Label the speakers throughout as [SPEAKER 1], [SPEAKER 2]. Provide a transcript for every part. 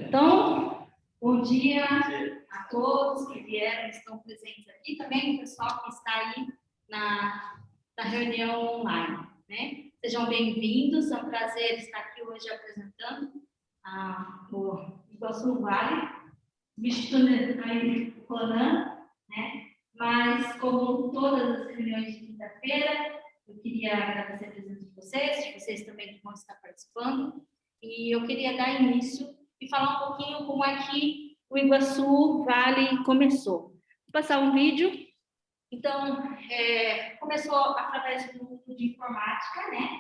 [SPEAKER 1] Então, bom dia a todos que vieram, estão presentes aqui, também o pessoal que está aí na reunião online, né? Sejam bem-vindos, é um prazer estar aqui hoje apresentando o Iguaçu Vale, substituindo aí o Conan, né? Mas, como todas as reuniões de quinta-feira, eu queria agradecer a presença de vocês também que vão estar participando, e eu queria dar início e falar um pouquinho como é que o Iguaçu Vale começou. Vou passar um vídeo. Então, começou através de um grupo de informática, né?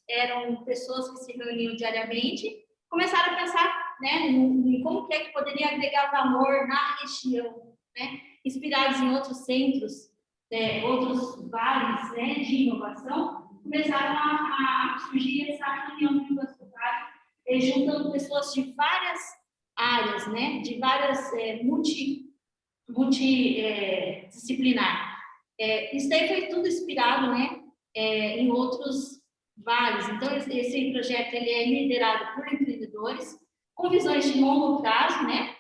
[SPEAKER 1] Eram pessoas que se reuniam diariamente, começaram a pensar, né, em como que é que poderia agregar valor na região, né? Inspirados em outros centros, outros vales, né, de inovação, começaram a surgir essa reunião do Iguaçu Vale, juntando pessoas de várias áreas, né, de várias multidisciplinar. Isso daí foi tudo inspirado, né, em outros vales. Então, esse projeto ele é liderado por empreendedores com visões de longo prazo, né,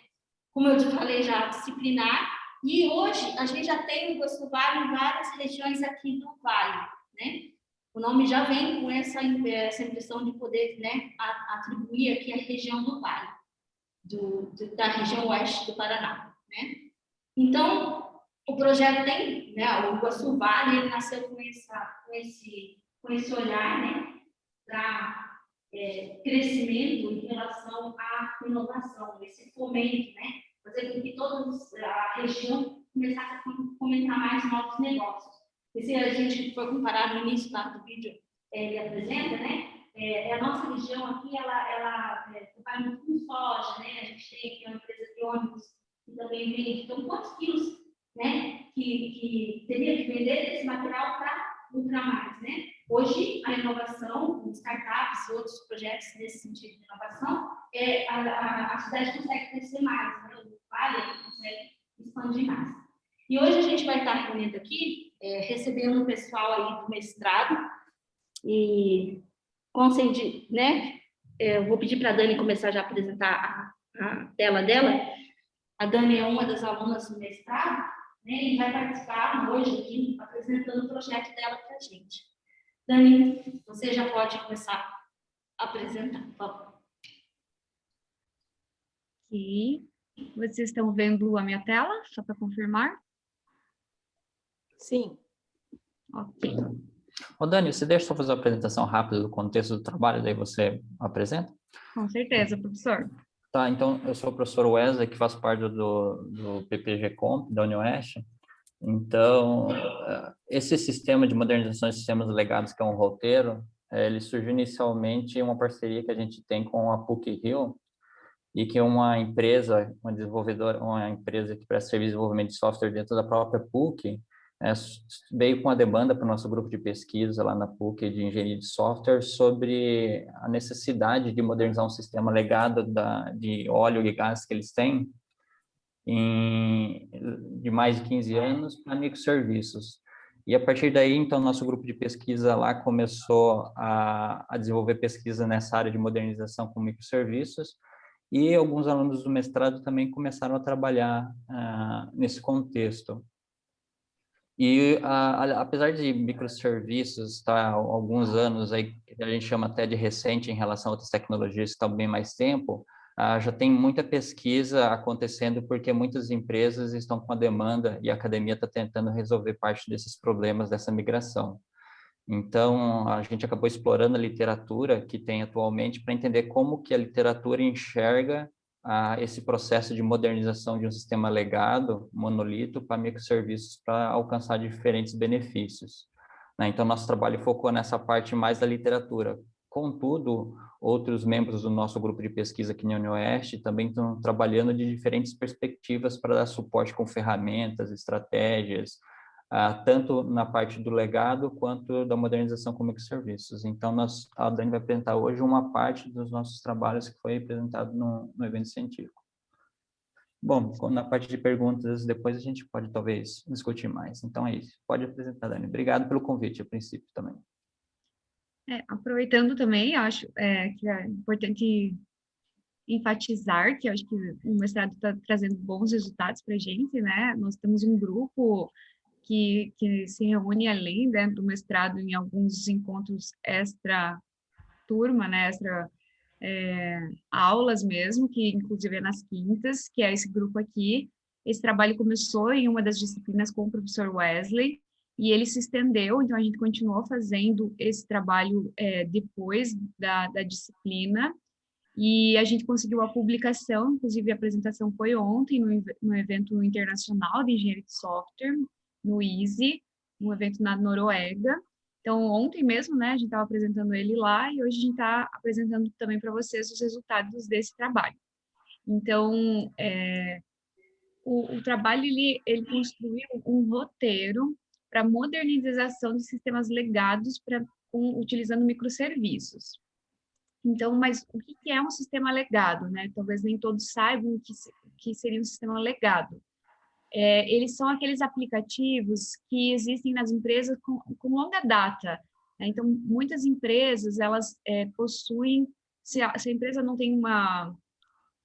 [SPEAKER 1] como eu te falei já, disciplinar. E hoje a gente já tem o Iguaçu Vale em várias regiões aqui do Vale, né? O nome já vem com essa impressão de poder, né, atribuir aqui a região do Vale, da região oeste do Paraná, né? Então, o projeto tem, né, o Iguaçu Vale, ele nasceu com esse olhar, né, para crescimento em relação à inovação, esse fomento, né, fazer com que toda a região começasse a fomentar mais novos negócios. E se a gente for comparar no início do vídeo, ele apresenta, né, a nossa região aqui, ela trabalha muito com soja, né, a gente tem aqui uma empresa de ônibus que também vende, então quantos quilos, né, que teria que vender esse material para lucrar mais, né? Hoje, a inovação, startups e outros projetos nesse sentido de inovação, a cidade consegue crescer mais, né? O Vale consegue expandir mais. E hoje a gente vai estar reunindo aqui, recebendo o pessoal aí do mestrado, e né? Eu vou pedir para a Dani começar já a apresentar a tela dela. A Dani é uma das alunas do mestrado, né, e vai participar hoje aqui, apresentando o projeto dela para a gente. Dani, você já pode começar a apresentar, por favor.
[SPEAKER 2] Ok. Vocês estão vendo a minha tela, só para confirmar?
[SPEAKER 3] Sim.
[SPEAKER 2] Ok.
[SPEAKER 4] Ô Dani, você deixa eu fazer uma apresentação rápida do contexto do trabalho, daí você apresenta?
[SPEAKER 2] Com certeza, professor.
[SPEAKER 4] Tá, então eu sou o professor Wesley, que faz parte do PPG Comp, da UniOeste. Então, esse sistema de modernização de sistemas legados, que é um roteiro, ele surgiu inicialmente em uma parceria que a gente tem com a PUC-Rio, e que uma empresa, uma desenvolvedora, uma empresa que presta serviço de desenvolvimento de software dentro da própria PUC, veio com a demanda para o nosso grupo de pesquisa lá na PUC de engenharia de software sobre a necessidade de modernizar um sistema legado de óleo e gás que eles têm de mais de 15 anos para microserviços. E a partir daí, então, nosso grupo de pesquisa lá começou a desenvolver pesquisa nessa área de modernização com microserviços, e alguns alunos do mestrado também começaram a trabalhar nesse contexto. E apesar de microserviços estar há alguns anos aí, a gente chama até de recente em relação a outras tecnologias que estão bem mais tempo, já tem muita pesquisa acontecendo porque muitas empresas estão com a demanda e a academia está tentando resolver parte desses problemas dessa migração. Então, a gente acabou explorando a literatura que tem atualmente para entender como que a literatura enxerga esse processo de modernização de um sistema legado, monolito, para microserviços para alcançar diferentes benefícios, né? Então, nosso trabalho focou nessa parte mais da literatura. Contudo, outros membros do nosso grupo de pesquisa aqui na UniOeste também estão trabalhando de diferentes perspectivas para dar suporte com ferramentas, estratégias, tanto na parte do legado quanto da modernização com microserviços. Então, a Dani vai apresentar hoje uma parte dos nossos trabalhos que foi apresentado no evento científico. Bom, na parte de perguntas, depois a gente pode talvez discutir mais. Então é isso. Pode apresentar, Dani. Obrigado pelo convite, a princípio também.
[SPEAKER 2] Aproveitando também, acho que é importante enfatizar que eu acho que o mestrado está trazendo bons resultados para a gente, né? Nós temos um grupo que se reúne além, né, do mestrado em alguns encontros extra-turma, né? Aulas mesmo, que inclusive é nas quintas, que é esse grupo aqui. Esse trabalho começou em uma das disciplinas com o professor Wesley, e ele se estendeu, então a gente continuou fazendo esse trabalho depois da disciplina, e a gente conseguiu a publicação, inclusive a apresentação foi ontem no evento internacional de engenharia de software, no EASY, um evento na Noruega. Então, ontem mesmo, né, a gente estava apresentando ele lá e hoje a gente está apresentando também para vocês os resultados desse trabalho. Então, o trabalho, ele construiu um roteiro para modernização de sistemas legados utilizando microserviços. Então, mas o que é um sistema legado, né? Talvez nem todos saibam o que seria um sistema legado. Eles são aqueles aplicativos que existem nas empresas com longa data, né? Então, muitas empresas, elas possuem, se a empresa não tem uma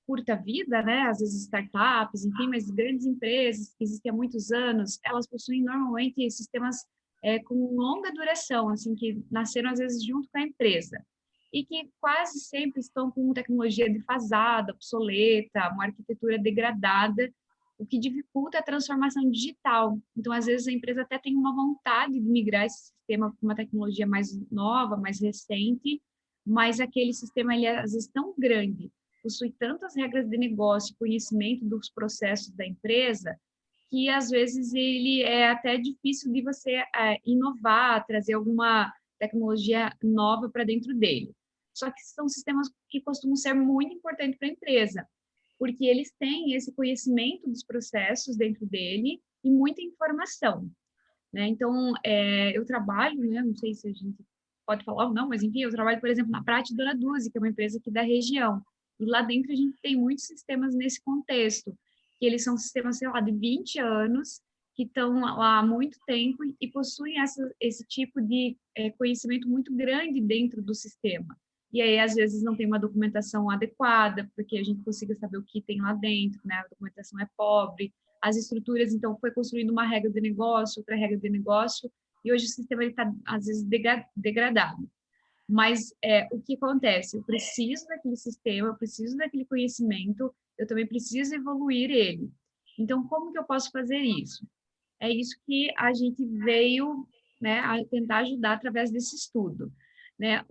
[SPEAKER 2] curta vida, né? Às vezes startups, enfim, mas grandes empresas que existem há muitos anos, elas possuem normalmente sistemas com longa duração, assim, que nasceram às vezes junto com a empresa e que quase sempre estão com tecnologia defasada, obsoleta, uma arquitetura degradada, o que dificulta a transformação digital. Então, às vezes, a empresa até tem uma vontade de migrar esse sistema para uma tecnologia mais nova, mais recente, mas aquele sistema, ele é, às vezes, tão grande, possui tantas regras de negócio, conhecimento dos processos da empresa, que, às vezes, ele é até difícil de você inovar, trazer alguma tecnologia nova para dentro dele. Só que são sistemas que costumam ser muito importantes para a empresa, porque eles têm esse conhecimento dos processos dentro dele e muita informação, né? Então, eu trabalho, né? Não sei se a gente pode falar ou não, mas enfim, eu trabalho, por exemplo, na Prate Dona Duzi, que é uma empresa aqui da região, e lá dentro a gente tem muitos sistemas nesse contexto, que eles são sistemas, sei lá, de 20 anos, que estão lá há muito tempo e possuem esse tipo de conhecimento muito grande dentro do sistema. E aí, às vezes, não tem uma documentação adequada, porque a gente consiga saber o que tem lá dentro, né? A documentação é pobre, as estruturas, então, foi construindo uma regra de negócio, outra regra de negócio, e hoje o sistema está, às vezes, degradado. Mas o que acontece? Eu preciso daquele sistema, eu preciso daquele conhecimento, eu também preciso evoluir ele. Então, como que eu posso fazer isso? É isso que a gente veio, né, a tentar ajudar através desse estudo. Né?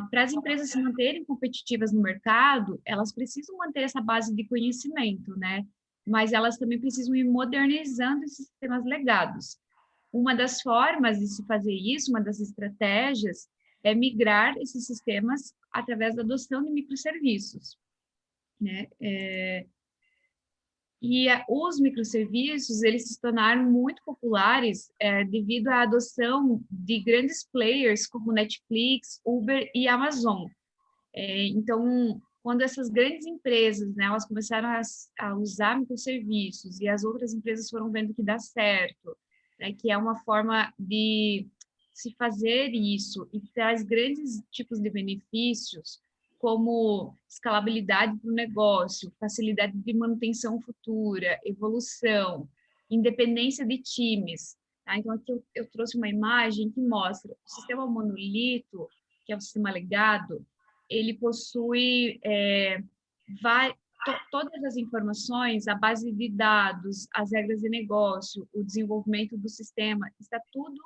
[SPEAKER 2] Para as empresas se manterem competitivas no mercado, elas precisam manter essa base de conhecimento, né? Mas elas também precisam ir modernizando esses sistemas legados. Uma das formas de se fazer isso, uma das estratégias, é migrar esses sistemas através da adoção de microserviços, né? Os microserviços, eles se tornaram muito populares devido à adoção de grandes players como Netflix, Uber e Amazon. Então, quando essas grandes empresas, né, elas começaram a usar microserviços e as outras empresas foram vendo que dá certo, né, que é uma forma de se fazer isso e traz grandes tipos de benefícios, como escalabilidade para o negócio, facilidade de manutenção futura, evolução, independência de times. Tá? Então, aqui eu trouxe uma imagem que mostra o sistema monolito, que é o sistema legado, ele possui todas as informações, a base de dados, as regras de negócio, o desenvolvimento do sistema, está tudo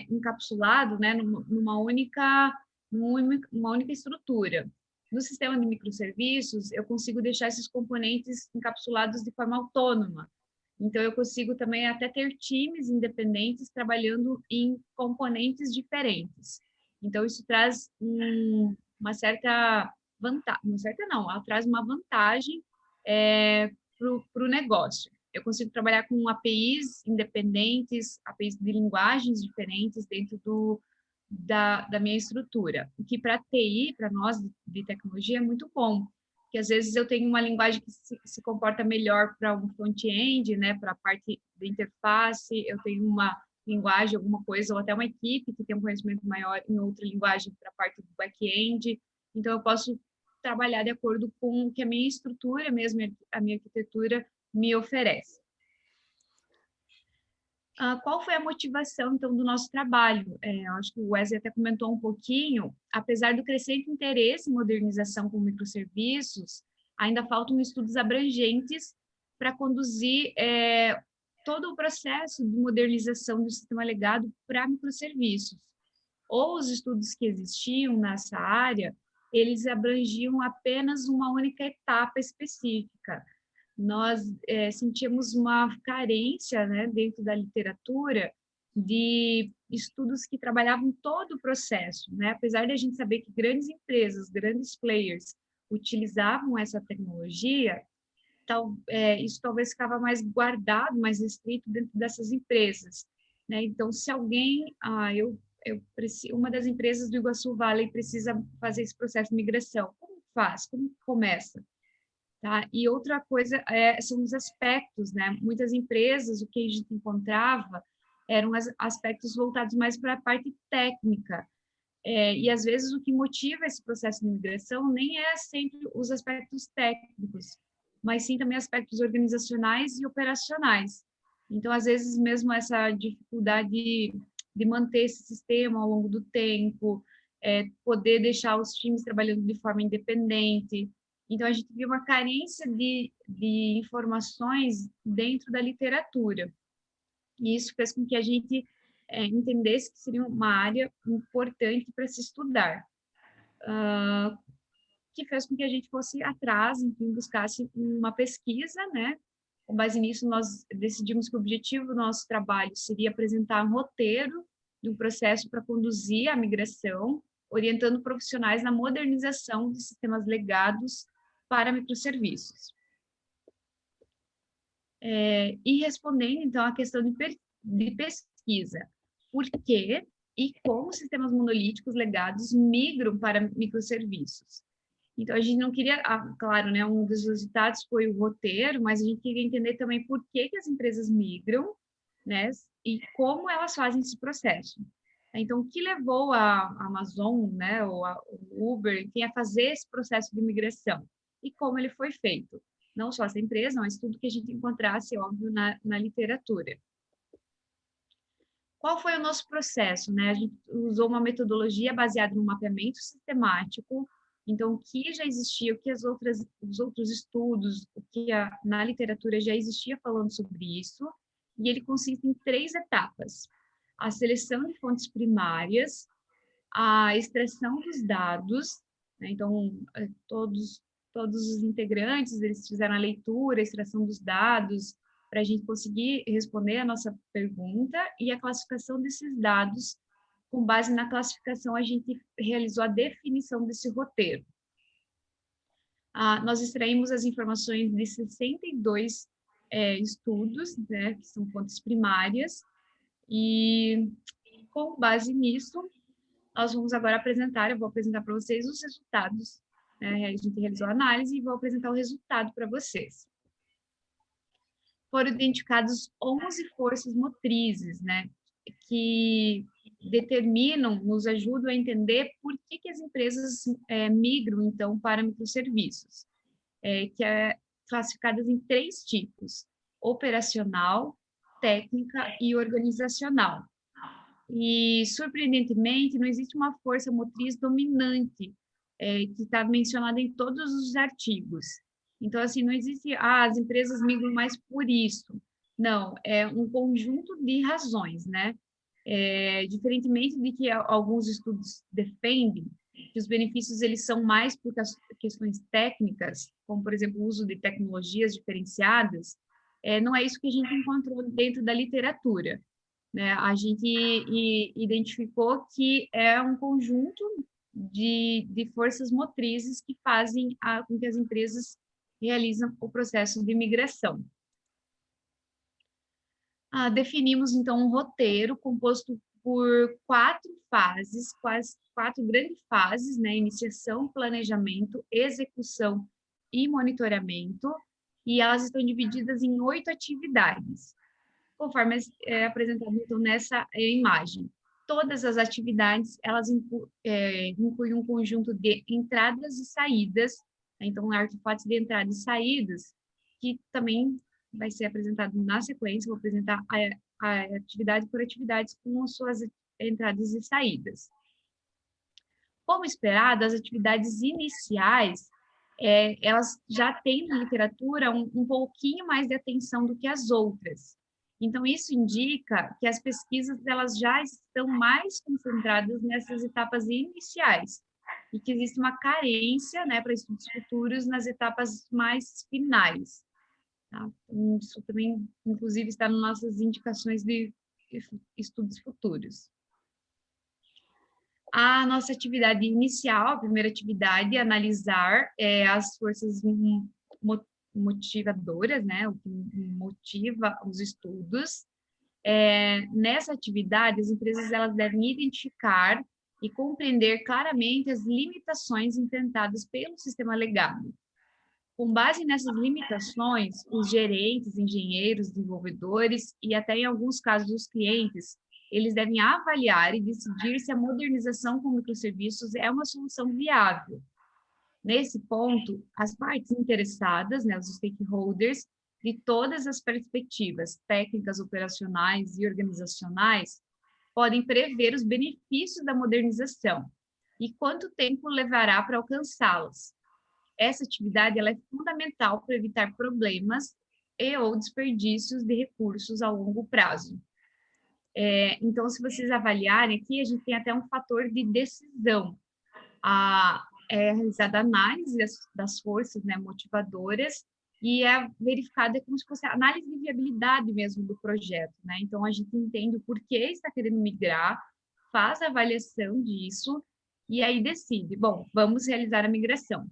[SPEAKER 2] encapsulado, né, numa única estrutura. No sistema de microserviços, eu consigo deixar esses componentes encapsulados de forma autônoma. Então, eu consigo também até ter times independentes trabalhando em componentes diferentes. Então, isso traz uma certa vantagem, ela traz uma vantagem para o negócio. Eu consigo trabalhar com APIs independentes, APIs de linguagens diferentes dentro da minha estrutura, o que para TI, para nós de tecnologia, é muito bom, porque às vezes eu tenho uma linguagem que se comporta melhor para um front-end, né, para a parte da interface, eu tenho uma linguagem, alguma coisa, ou até uma equipe que tem um conhecimento maior em outra linguagem para a parte do back-end. Então, eu posso trabalhar de acordo com o que a minha estrutura mesmo, a minha arquitetura me oferece. Qual foi a motivação, então, do nosso trabalho? Eu acho que o Wesley até comentou um pouquinho, apesar do crescente interesse em modernização com microserviços, ainda faltam estudos abrangentes para conduzir todo o processo de modernização do sistema legado para microserviços. Ou os estudos que existiam nessa área, eles abrangiam apenas uma única etapa específica. Nós sentimos uma carência, né, dentro da literatura de estudos que trabalhavam todo o processo, né? Apesar de a gente saber que grandes empresas, grandes players utilizavam essa tecnologia, isso talvez ficava mais guardado, mais restrito dentro dessas empresas, né? Então, se alguém, uma das empresas do Iguaçu Valley precisa fazer esse processo de migração, como faz? Como começa? Tá? E outra coisa são os aspectos, né? Muitas empresas, o que a gente encontrava eram aspectos voltados mais para a parte técnica. E, às vezes, o que motiva esse processo de migração nem é sempre os aspectos técnicos, mas sim também aspectos organizacionais e operacionais. Então, às vezes, mesmo essa dificuldade de manter esse sistema ao longo do tempo, poder deixar os times trabalhando de forma independente. Então, a gente viu uma carência de informações dentro da literatura. E isso fez com que a gente entendesse que seria uma área importante para se estudar. Que fez com que a gente fosse atrás, enfim, buscasse uma pesquisa, né? Com base nisso, nós decidimos que o objetivo do nosso trabalho seria apresentar um roteiro de um processo para conduzir a migração, orientando profissionais na modernização de sistemas legados para microserviços. E respondendo, então, à questão de pesquisa, por que e como sistemas monolíticos legados migram para microserviços? Então, a gente não queria, claro, né, um dos resultados foi o roteiro, mas a gente queria entender também por que as empresas migram, né, e como elas fazem esse processo. Então, o que levou a Amazon, né, ou o Uber, enfim, a fazer esse processo de migração? E como ele foi feito? Não só essa empresa, mas tudo que a gente encontrasse, óbvio, na literatura. Qual foi o nosso processo, né? A gente usou uma metodologia baseada no mapeamento sistemático, então, o que já existia, o que os outros estudos, o que na literatura já existia falando sobre isso, e ele consiste em 3 etapas. A seleção de fontes primárias, a extração dos dados, né? Então, todos os integrantes, eles fizeram a leitura, a extração dos dados, para a gente conseguir responder a nossa pergunta, e a classificação desses dados. Com base na classificação, a gente realizou a definição desse roteiro. Nós extraímos as informações de 62 estudos, né, que são fontes primárias, e com base nisso, nós vamos agora apresentar, eu vou apresentar para vocês os resultados, né, a gente realizou a análise e vou apresentar o resultado para vocês. Foram identificadas 11 forças motrizes, né, que determinam, nos ajudam a entender por que as empresas migram, então, para microserviços, que é classificadas em 3 tipos: operacional, técnica e organizacional. E, surpreendentemente, não existe uma força motriz dominante, que está mencionada em todos os artigos. Então, assim, não existe, as empresas migram mais por isso. Não, é um conjunto de razões, né? Diferentemente de que alguns estudos defendem, que os benefícios eles são mais por questões técnicas, como, por exemplo, o uso de tecnologias diferenciadas, não é isso que a gente encontrou dentro da literatura, né? A gente identificou que é um conjunto de forças motrizes que fazem com que as empresas realizam o processo de migração. Definimos, então, um roteiro composto por 4 fases, 4 grandes fases, né? Iniciação, planejamento, execução e monitoramento, e elas estão divididas em 8 atividades. conforme é apresentado então nessa imagem. Todas as atividades, elas incluem um conjunto de entradas e saídas, né? Então, artefatos de entrada e saídas, que também vai ser apresentado na sequência, vou apresentar a atividade por atividades com as suas entradas e saídas. Como esperado, as atividades iniciais, elas já têm na literatura um pouquinho mais de atenção do que as outras. Então, isso indica que as pesquisas elas já estão mais concentradas nessas etapas iniciais e que existe uma carência, né, para estudos futuros nas etapas mais finais. Tá? Então, isso também, inclusive, está nas nossas indicações de estudos futuros. A nossa atividade inicial, a primeira atividade, é analisar as forças motivadoras, né, o que motiva os estudos. Nessa atividade, as empresas elas devem identificar e compreender claramente as limitações enfrentadas pelo sistema legado. Com base nessas limitações, os gerentes, engenheiros, desenvolvedores e até em alguns casos os clientes, eles devem avaliar e decidir se a modernização com microserviços é uma solução viável. Nesse ponto, as partes interessadas, né, os stakeholders, de todas as perspectivas, técnicas, operacionais e organizacionais, podem prever os benefícios da modernização e quanto tempo levará para alcançá-las. Essa atividade ela é fundamental para evitar problemas e ou desperdícios de recursos a longo prazo. Então, se vocês avaliarem aqui, a gente tem até um fator de decisão. É realizada a análise das forças, né, motivadoras e é verificada como se fosse a análise de viabilidade mesmo do projeto, né? Então, a gente entende o porquê está querendo migrar, faz a avaliação disso e aí decide, bom, vamos realizar a migração.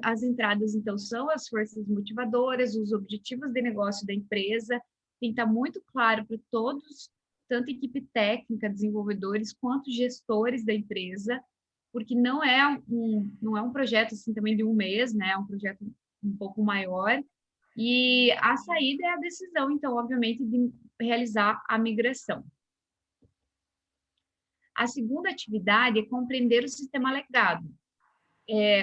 [SPEAKER 2] As entradas, então, são as forças motivadoras, os objetivos de negócio da empresa, tem que estar muito claro para todos, tanto equipe técnica, desenvolvedores, quanto gestores da empresa, porque não é um projeto assim também de um mês, né? É um projeto um pouco maior. E a saída é a decisão, então, obviamente, de realizar a migração. A segunda atividade é compreender o sistema legado.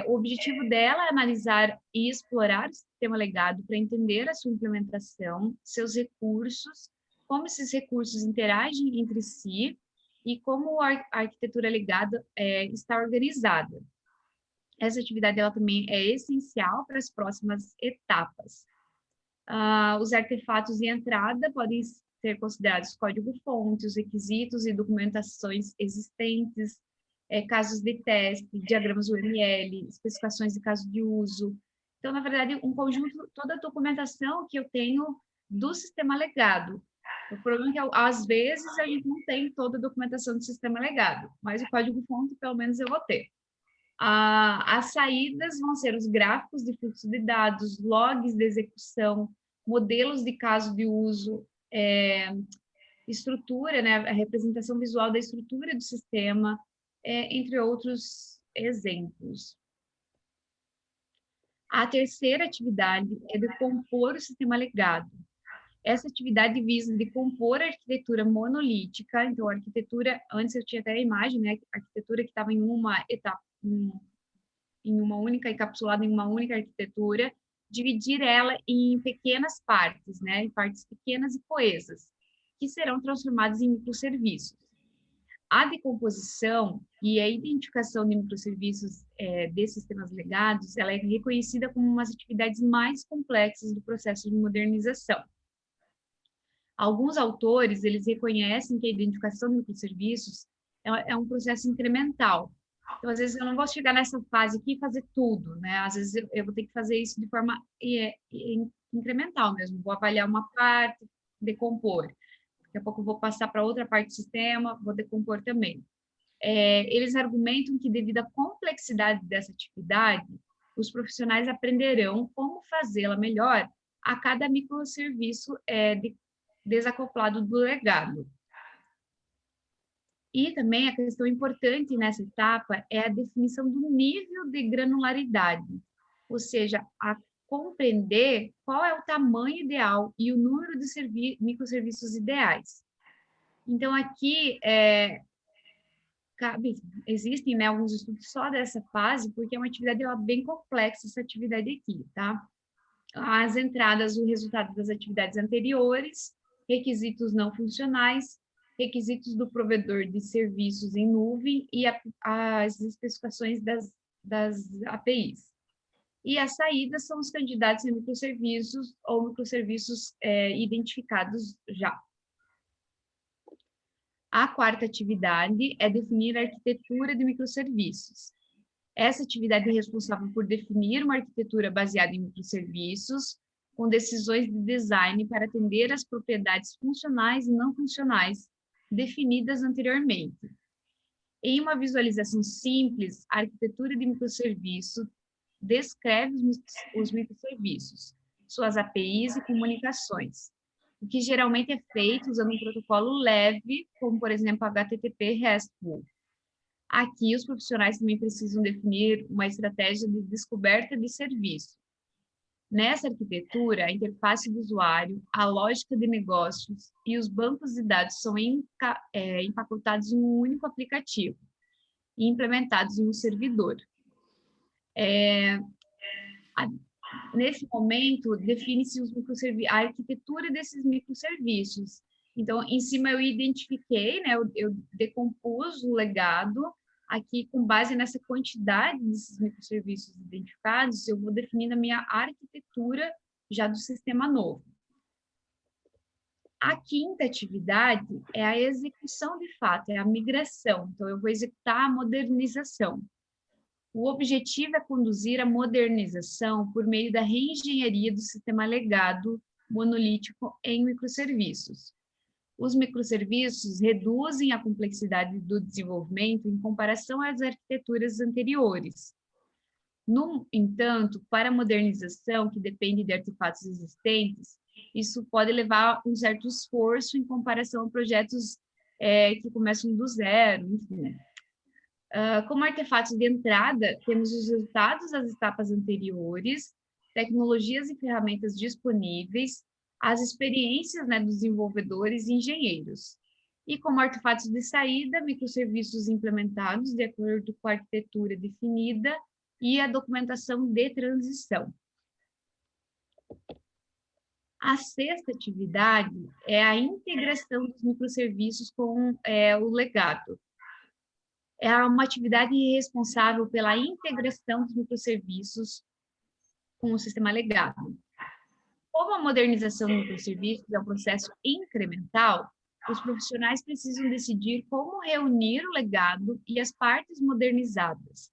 [SPEAKER 2] O objetivo dela é analisar e explorar o sistema legado para entender a sua implementação, seus recursos, como esses recursos interagem entre si e como a arquitetura legado está organizada. Essa atividade ela também é essencial para as próximas etapas. Os artefatos de entrada podem ser considerados código-fonte, os requisitos e documentações existentes, casos de teste, diagramas UML, especificações de caso de uso. Então, na verdade, um conjunto, toda a documentação que eu tenho do sistema legado. O problema é que, às vezes, a gente não tem toda a documentação do sistema legado, mas o código-fonte, pelo menos, eu vou ter. As saídas vão ser os gráficos de fluxo de dados, logs de execução, modelos de caso de uso, estrutura, né, a representação visual da estrutura do sistema, entre outros exemplos. A terceira atividade é de compor o sistema legado. Essa atividade visa de compor a arquitetura monolítica, então a arquitetura, antes eu tinha até a imagem, né, a arquitetura que estava em uma etapa, em uma única, encapsulada em uma única arquitetura, dividir ela em pequenas partes, né, em partes pequenas e coesas, que serão transformadas em microserviços. A decomposição e a identificação de microserviços de sistemas legados, ela é reconhecida como uma das atividades mais complexas do processo de modernização. Alguns autores, eles reconhecem que a identificação de microserviços é um processo incremental. Então, às vezes, eu não vou chegar nessa fase aqui e fazer tudo, né? Às vezes, eu vou ter que fazer isso de forma incremental mesmo. Vou avaliar uma parte, decompor. Daqui a pouco eu vou passar para outra parte do sistema, vou decompor também. Eles argumentam que, devido à complexidade dessa atividade, os profissionais aprenderão como fazê-la melhor a cada microserviço desacoplado do legado. E também a questão importante nessa etapa é a definição do nível de granularidade, ou seja, compreender qual é o tamanho ideal e o número de microserviços ideais. Então, aqui, existem, né, alguns estudos só dessa fase, porque é uma atividade bem complexa, essa atividade aqui, tá? As entradas, o resultado das atividades anteriores, requisitos não funcionais, requisitos do provedor de serviços em nuvem e as especificações das APIs. E as saídas são os candidatos em microserviços ou microserviços identificados já. A quarta atividade é definir a arquitetura de microserviços. Essa atividade é responsável por definir uma arquitetura baseada em microserviços, com decisões de design para atender às propriedades funcionais e não funcionais definidas anteriormente. Em uma visualização simples, a arquitetura de microserviço descreve os microserviços, suas APIs e comunicações, o que geralmente é feito usando um protocolo leve, como, por exemplo, HTTP RESTful. Aqui, os profissionais também precisam definir uma estratégia de descoberta de serviço. Nessa arquitetura, a interface do usuário, a lógica de negócios e os bancos de dados são empacotados em um único aplicativo e implementados em um servidor. Nesse momento, define-se a arquitetura desses microserviços. Então, em cima eu identifiquei, né, eu decompus o legado. Aqui, com base nessa quantidade desses microserviços identificados, eu vou definindo a minha arquitetura já do sistema novo. A quinta atividade é a execução de fato, é a migração. Então, eu vou executar a modernização. O objetivo é conduzir a modernização por meio da reengenharia do sistema legado monolítico em microserviços. Os microserviços reduzem a complexidade do desenvolvimento em comparação às arquiteturas anteriores. No entanto, para a modernização, que depende de artefatos existentes, isso pode levar um certo esforço em comparação a projetos que começam do zero, enfim. Como artefatos de entrada, temos os resultados das etapas anteriores, tecnologias e ferramentas disponíveis, as experiências, né, dos desenvolvedores e engenheiros. E como artefatos de saída, microserviços implementados de acordo com a arquitetura definida e a documentação de transição. A sexta atividade é a integração dos microserviços com o legado. É uma atividade responsável pela integração dos microserviços com o sistema legado. Como a modernização do microserviços é um processo incremental, os profissionais precisam decidir como reunir o legado e as partes modernizadas.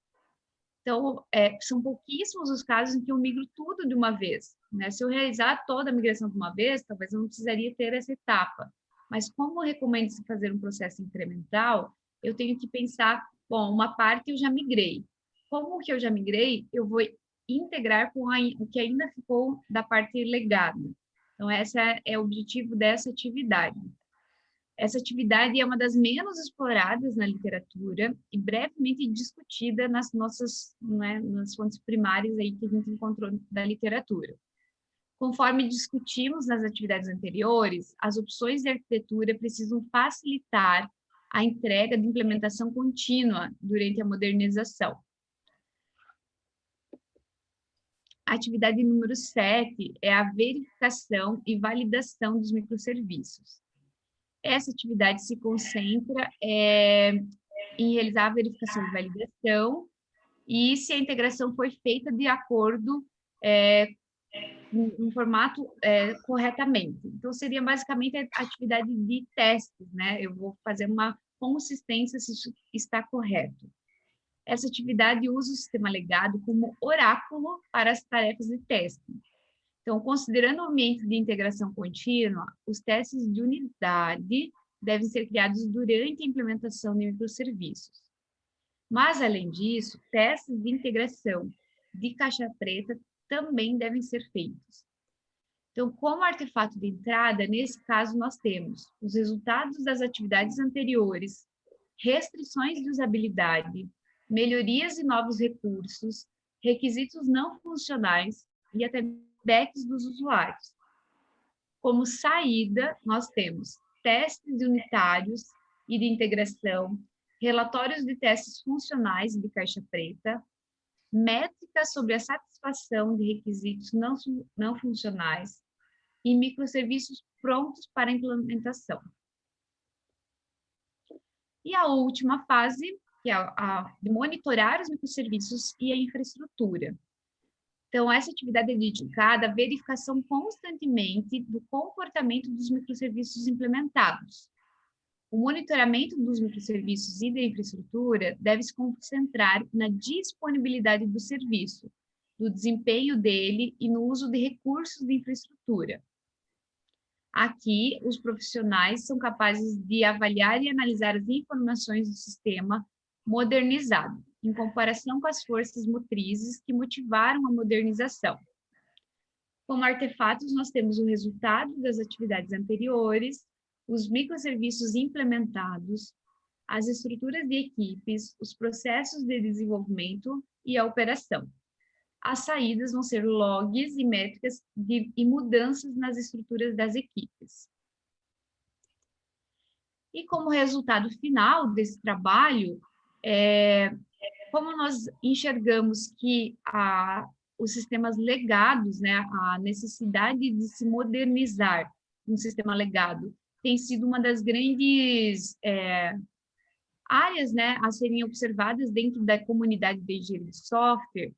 [SPEAKER 2] Então, são pouquíssimos os casos em que eu migro tudo de uma vez, né? Se eu realizar toda a migração de uma vez, talvez eu não precisaria ter essa etapa. Mas como recomenda-se fazer um processo incremental, eu tenho que pensar, bom, uma parte eu já migrei. Como que eu já migrei, eu vou integrar com o que ainda ficou da parte legado. Então, esse é o objetivo dessa atividade. Essa atividade é uma das menos exploradas na literatura e brevemente discutida nas nossas, né, nas fontes primárias aí que a gente encontrou da literatura. Conforme discutimos nas atividades anteriores, as opções de arquitetura precisam facilitar a entrega de implementação contínua durante a modernização. A atividade número 7 é a verificação e validação dos microserviços. Essa atividade se concentra em realizar a verificação e validação e se a integração foi feita de acordo no formato corretamente. Então, seria basicamente a atividade de testes, né? Eu vou fazer uma consistência se isso está correto. Essa atividade usa o sistema legado como oráculo para as tarefas de teste. Então, considerando o ambiente de integração contínua, os testes de unidade devem ser criados durante a implementação de microserviços. Mas, além disso, testes de integração de caixa preta também devem ser feitos. Então, como artefato de entrada, nesse caso, nós temos os resultados das atividades anteriores, restrições de usabilidade, melhorias e novos recursos, requisitos não funcionais, e até feedbacks dos usuários. Como saída, nós temos testes unitários e de integração, relatórios de testes funcionais de caixa preta, métricas sobre a satisfação de requisitos não funcionais e microserviços prontos para implementação. E a última fase, que é a de monitorar os microserviços e a infraestrutura. Então, essa atividade é dedicada à verificação constantemente do comportamento dos microserviços implementados. O monitoramento dos microserviços e da infraestrutura deve se concentrar na disponibilidade do serviço, do desempenho dele e no uso de recursos de infraestrutura. Aqui, os profissionais são capazes de avaliar e analisar as informações do sistema modernizado, em comparação com as forças motrizes que motivaram a modernização. Como artefatos, nós temos o resultado das atividades anteriores, os microserviços implementados, as estruturas de equipes, os processos de desenvolvimento e a operação. As saídas vão ser logs e métricas e mudanças nas estruturas das equipes. E como resultado final desse trabalho, como nós enxergamos que os sistemas legados, né, a necessidade de se modernizar um sistema legado tem sido uma das grandes áreas, né, a serem observadas dentro da comunidade de engenharia de software,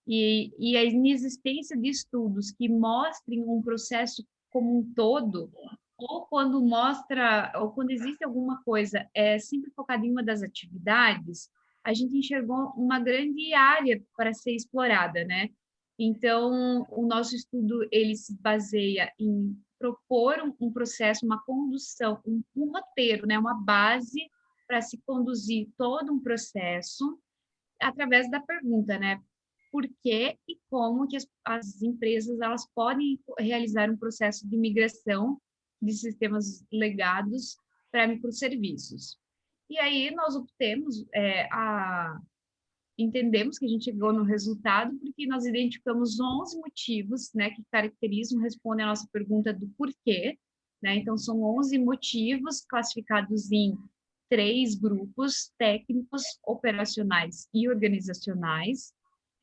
[SPEAKER 2] e a inexistência de estudos que mostrem um processo como um todo, ou quando existe alguma coisa sempre focada em uma das atividades, a gente enxergou uma grande área para ser explorada, né? Então, o nosso estudo, ele se baseia em propor um processo, uma condução, um roteiro, né? Uma base para se conduzir todo um processo através da pergunta, né? Por que e como que as empresas elas podem realizar um processo de migração de sistemas legados para microserviços. E aí nós entendemos que a gente chegou no resultado porque nós identificamos 11 motivos, né, que caracterizam, respondem à nossa pergunta do porquê, né? Então, são 11 motivos classificados em 3 grupos: técnicos, operacionais e organizacionais.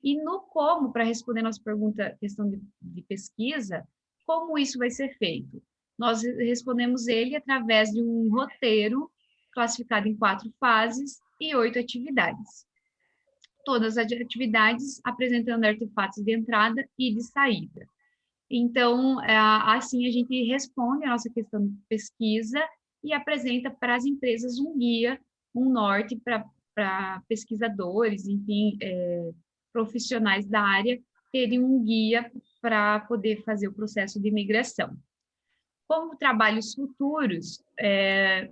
[SPEAKER 2] E no como, para responder a nossa pergunta, questão de pesquisa, como isso vai ser feito? Nós respondemos ele através de um roteiro classificado em 4 fases e 8 atividades. Todas as atividades apresentando artefatos de entrada e de saída. Então, assim a gente responde a nossa questão de pesquisa e apresenta para as empresas um guia, um norte para pesquisadores, enfim, profissionais da área terem um guia para poder fazer o processo de migração. Como trabalhos futuros,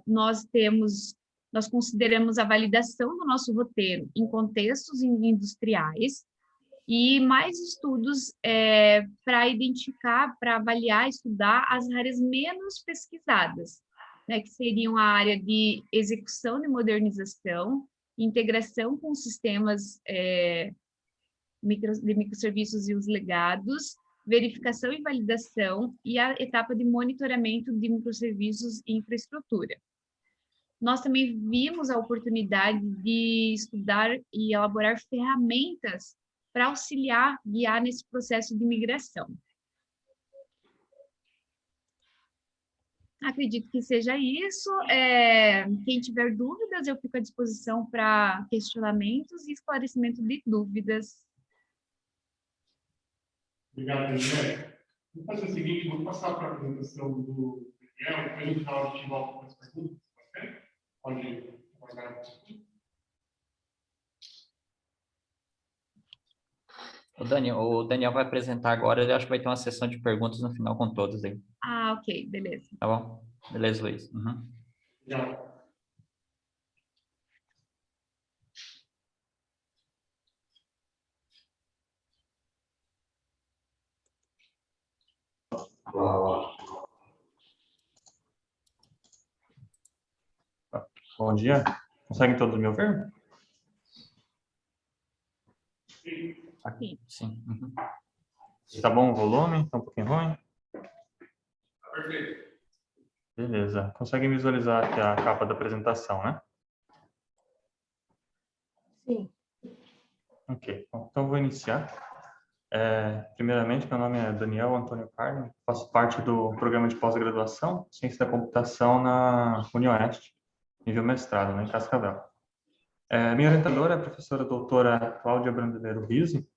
[SPEAKER 2] nós consideramos a validação do nosso roteiro em contextos industriais e mais estudos para identificar, para avaliar, estudar as áreas menos pesquisadas, né, que seriam a área de execução de modernização, integração com sistemas de microserviços e os legados, verificação e validação e a etapa de monitoramento de microserviços e infraestrutura. Nós também vimos a oportunidade de estudar e elaborar ferramentas para auxiliar, guiar nesse processo de migração. Acredito que seja isso. Quem tiver dúvidas, eu fico à disposição para questionamentos e esclarecimento de dúvidas.
[SPEAKER 3] Obrigado, Daniel. Vou fazer o seguinte, vou passar para a apresentação do Daniel, depois no final a gente volta para as perguntas. Pode guardar um pouquinho.
[SPEAKER 4] O Daniel vai apresentar agora, eu acho que vai ter uma sessão de perguntas no final com todos aí.
[SPEAKER 2] Ah, ok, beleza.
[SPEAKER 4] Tá bom? Beleza, Luiz. Uhum.
[SPEAKER 3] Já. Bom dia. Conseguem todos me ouvir?
[SPEAKER 4] Aqui, sim. Uhum.
[SPEAKER 5] Tá bom o volume? Tá um pouquinho ruim?
[SPEAKER 3] Perfeito.
[SPEAKER 5] Beleza. Consegue visualizar aqui a capa da apresentação, né?
[SPEAKER 1] Sim.
[SPEAKER 5] Ok. Bom, então, vou iniciar. Primeiramente, meu nome é Daniel Antônio Carlos, faço parte do programa de pós-graduação Ciência da Computação na UniOeste, nível mestrado, né, em Cascavel. Minha orientadora é a professora doutora Cláudia Brandeleiro Rizzi,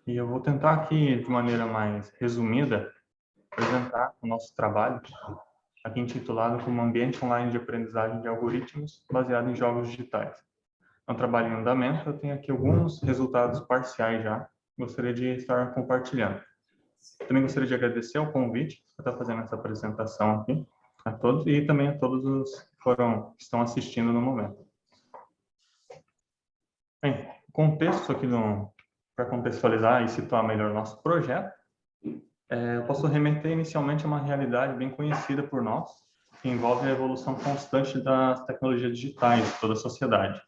[SPEAKER 5] e eu vou tentar aqui, de maneira mais resumida, apresentar o nosso trabalho, aqui intitulado como Ambiente Online de Aprendizagem de Algoritmos baseado em Jogos Digitais. É um trabalho em andamento, eu tenho aqui alguns resultados parciais já, gostaria de estar compartilhando. Também gostaria de agradecer o convite para estar fazendo essa apresentação aqui a todos e também a todos os que estão assistindo no momento. Bem, o contexto aqui para contextualizar e situar melhor o nosso projeto, eu posso remeter inicialmente a uma realidade bem conhecida por nós, que envolve a evolução constante das tecnologias digitais de toda a sociedade.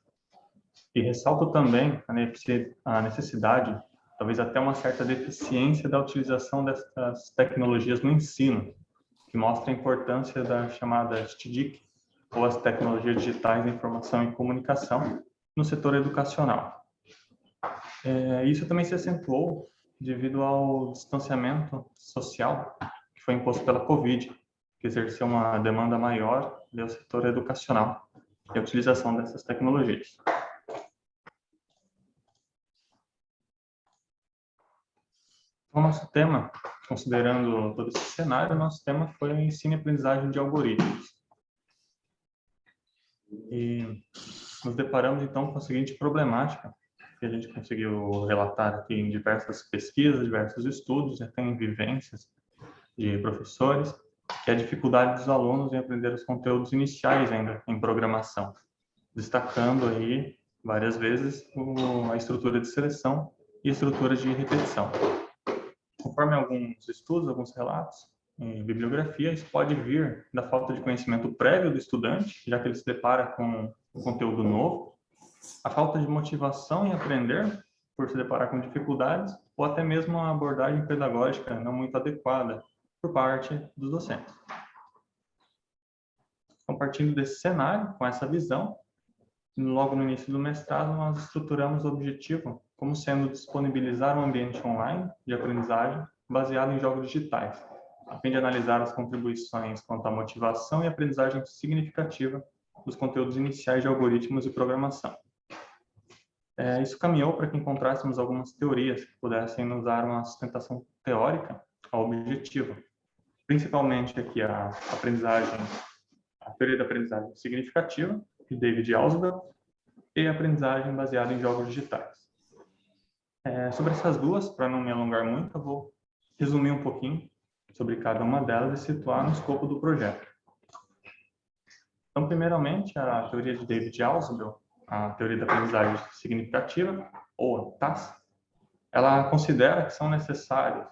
[SPEAKER 5] E ressalto também a necessidade, talvez até uma certa deficiência da utilização dessas tecnologias no ensino, que mostra a importância da chamada STDIC, ou as tecnologias digitais de informação e comunicação, no setor educacional. Isso também se acentuou devido ao distanciamento social que foi imposto pela Covid, que exerceu uma demanda maior do setor educacional e a utilização dessas tecnologias. O nosso tema, considerando todo esse cenário, o nosso tema foi o ensino e aprendizagem de algoritmos. E nos deparamos, então, com a seguinte problemática, que a gente conseguiu relatar aqui em diversas pesquisas, diversos estudos, até em vivências de professores, que é a dificuldade dos alunos em aprender os conteúdos iniciais ainda em programação, destacando aí, várias vezes, a estrutura de seleção e a estrutura de repetição. Conforme alguns estudos, alguns relatos em bibliografia, isso pode vir da falta de conhecimento prévio do estudante, já que ele se depara com um conteúdo novo, a falta de motivação em aprender, por se deparar com dificuldades, ou até mesmo uma abordagem pedagógica não muito adequada por parte dos docentes. Então, partindo desse cenário, com essa visão, logo no início do mestrado, nós estruturamos o objetivo como sendo disponibilizar um ambiente online de aprendizagem baseado em jogos digitais, a fim de analisar as contribuições quanto à motivação e aprendizagem significativa dos conteúdos iniciais de algoritmos e programação. Isso caminhou para que encontrássemos algumas teorias que pudessem nos dar uma sustentação teórica ao objetivo, principalmente aqui a teoria da aprendizagem significativa, de David Ausubel, e a aprendizagem baseada em jogos digitais. Sobre essas duas, para não me alongar muito, eu vou resumir um pouquinho sobre cada uma delas e situar no escopo do projeto. Então, primeiramente, a teoria de David Ausubel, a teoria da aprendizagem significativa, ou TAS, ela considera que são necessários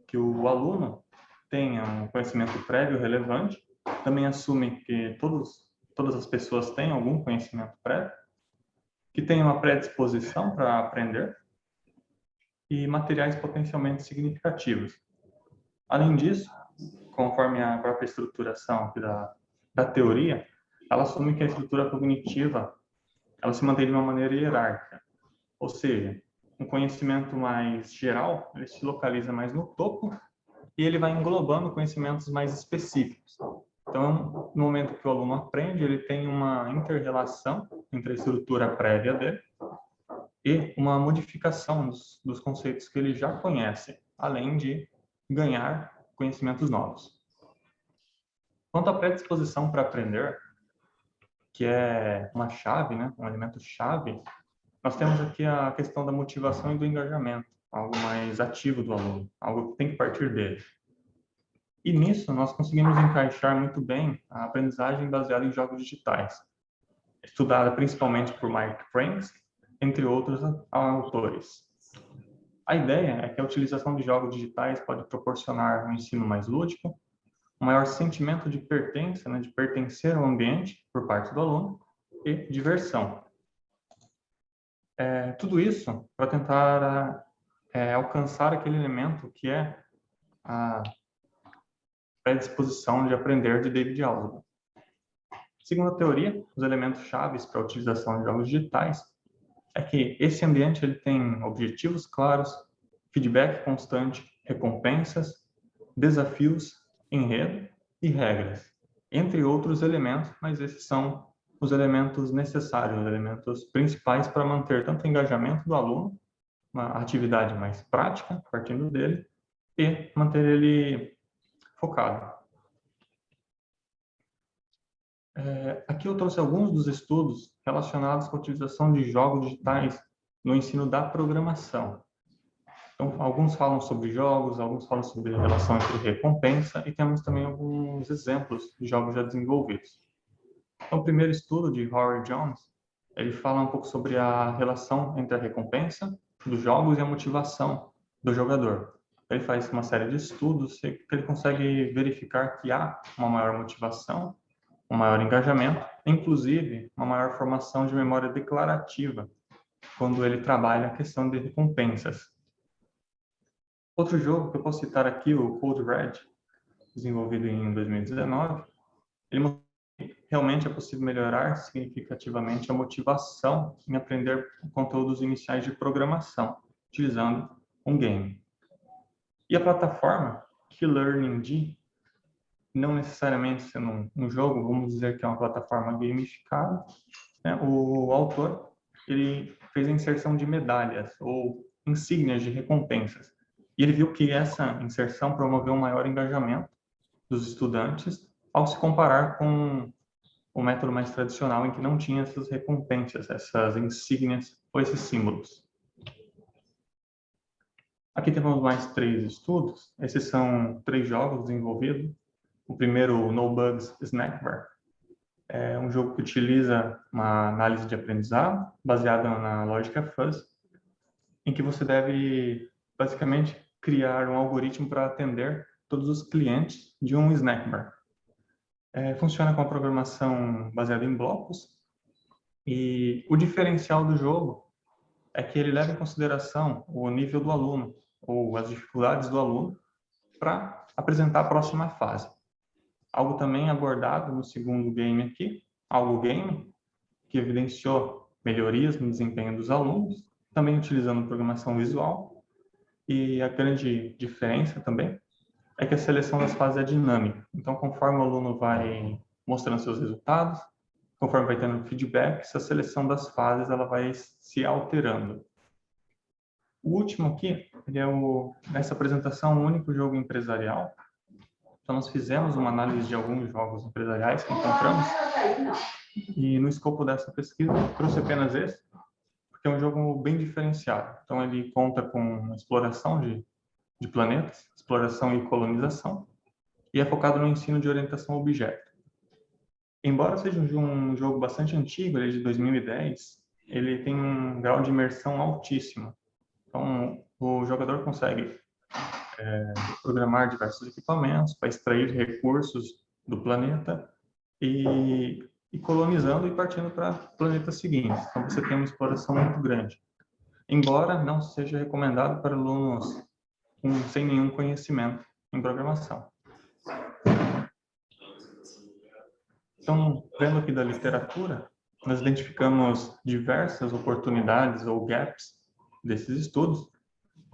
[SPEAKER 5] que o aluno tenha um conhecimento prévio relevante, também assume que todas as pessoas têm algum conhecimento prévio, que tenha uma predisposição para aprender e materiais potencialmente significativos. Além disso, conforme a própria estruturação da teoria, ela assume que a estrutura cognitiva ela se mantém de uma maneira hierárquica, ou seja, um conhecimento mais geral, ele se localiza mais no topo e ele vai englobando conhecimentos mais específicos. Então, no momento que o aluno aprende, ele tem uma inter-relação entre a estrutura prévia dele e uma modificação dos conceitos que ele já conhece, além de ganhar conhecimentos novos. Quanto à predisposição para aprender, que é uma chave, né, um elemento chave, nós temos aqui a questão da motivação e do engajamento, algo mais ativo do aluno, algo que tem que partir dele. E nisso nós conseguimos encaixar muito bem a aprendizagem baseada em jogos digitais, estudada principalmente por Mike Franks, entre outros autores. A ideia é que a utilização de jogos digitais pode proporcionar um ensino mais lúdico, um maior sentimento de pertença, né, de pertencer ao ambiente por parte do aluno e diversão. Tudo isso para tentar alcançar aquele elemento que é a predisposição de aprender de David Allen. Segundo a teoria, os elementos chaves para a utilização de jogos digitais é que esse ambiente ele tem objetivos claros, feedback constante, recompensas, desafios, enredo e regras, entre outros elementos, mas esses são os elementos necessários, os elementos principais para manter tanto o engajamento do aluno, uma atividade mais prática, partindo dele, e manter ele focado. Aqui eu trouxe alguns dos estudos relacionados com a utilização de jogos digitais no ensino da programação. Então, alguns falam sobre jogos, alguns falam sobre a relação entre recompensa e temos também alguns exemplos de jogos já desenvolvidos. Então, o primeiro estudo de Howard Jones, ele fala um pouco sobre a relação entre a recompensa dos jogos e a motivação do jogador. Ele faz uma série de estudos que ele consegue verificar que há uma maior motivação, um maior engajamento, inclusive uma maior formação de memória declarativa, quando ele trabalha a questão de recompensas. Outro jogo que eu posso citar aqui, o Code Red, desenvolvido em 2019, ele mostrou que realmente é possível melhorar significativamente a motivação em aprender conteúdos iniciais de programação, utilizando um game. E a plataforma KeyLearningG, não necessariamente sendo um jogo, vamos dizer que é uma plataforma gamificada, né? O autor ele fez a inserção de medalhas ou insígnias de recompensas. E ele viu que essa inserção promoveu um maior engajamento dos estudantes ao se comparar com o método mais tradicional em que não tinha essas recompensas, essas insígnias ou esses símbolos. Aqui temos mais 3 estudos. Esses são 3 jogos desenvolvidos. O primeiro, o No Bugs Snack Bar, é um jogo que utiliza uma análise de aprendizado baseada na lógica fuzzy, em que você deve basicamente criar um algoritmo para atender todos os clientes de um snack bar. Funciona com a programação baseada em blocos e o diferencial do jogo é que ele leva em consideração o nível do aluno ou as dificuldades do aluno para apresentar a próxima fase. Algo também abordado no segundo game aqui, Algo Game, que evidenciou melhorias no desempenho dos alunos, também utilizando programação visual. E a grande diferença também é que a seleção das fases é dinâmica. Então, conforme o aluno vai mostrando seus resultados, conforme vai tendo feedback, essa seleção das fases ela vai se alterando. O último aqui, ele é nessa apresentação, o único jogo empresarial. Então, nós fizemos uma análise de alguns jogos empresariais que encontramos. E no escopo dessa pesquisa, trouxe apenas esse, porque é um jogo bem diferenciado. Então, ele conta com exploração de planetas, exploração e colonização, e é focado no ensino de orientação a objeto. Embora seja um jogo bastante antigo, ele é de 2010, ele tem um grau de imersão altíssimo. Então, o jogador consegue programar diversos equipamentos para extrair recursos do planeta e colonizando e partindo para planetas seguintes. Então, você tem uma exploração muito grande. Embora não seja recomendado para alunos sem nenhum conhecimento em programação. Então, vendo aqui da literatura, nós identificamos diversas oportunidades ou gaps desses estudos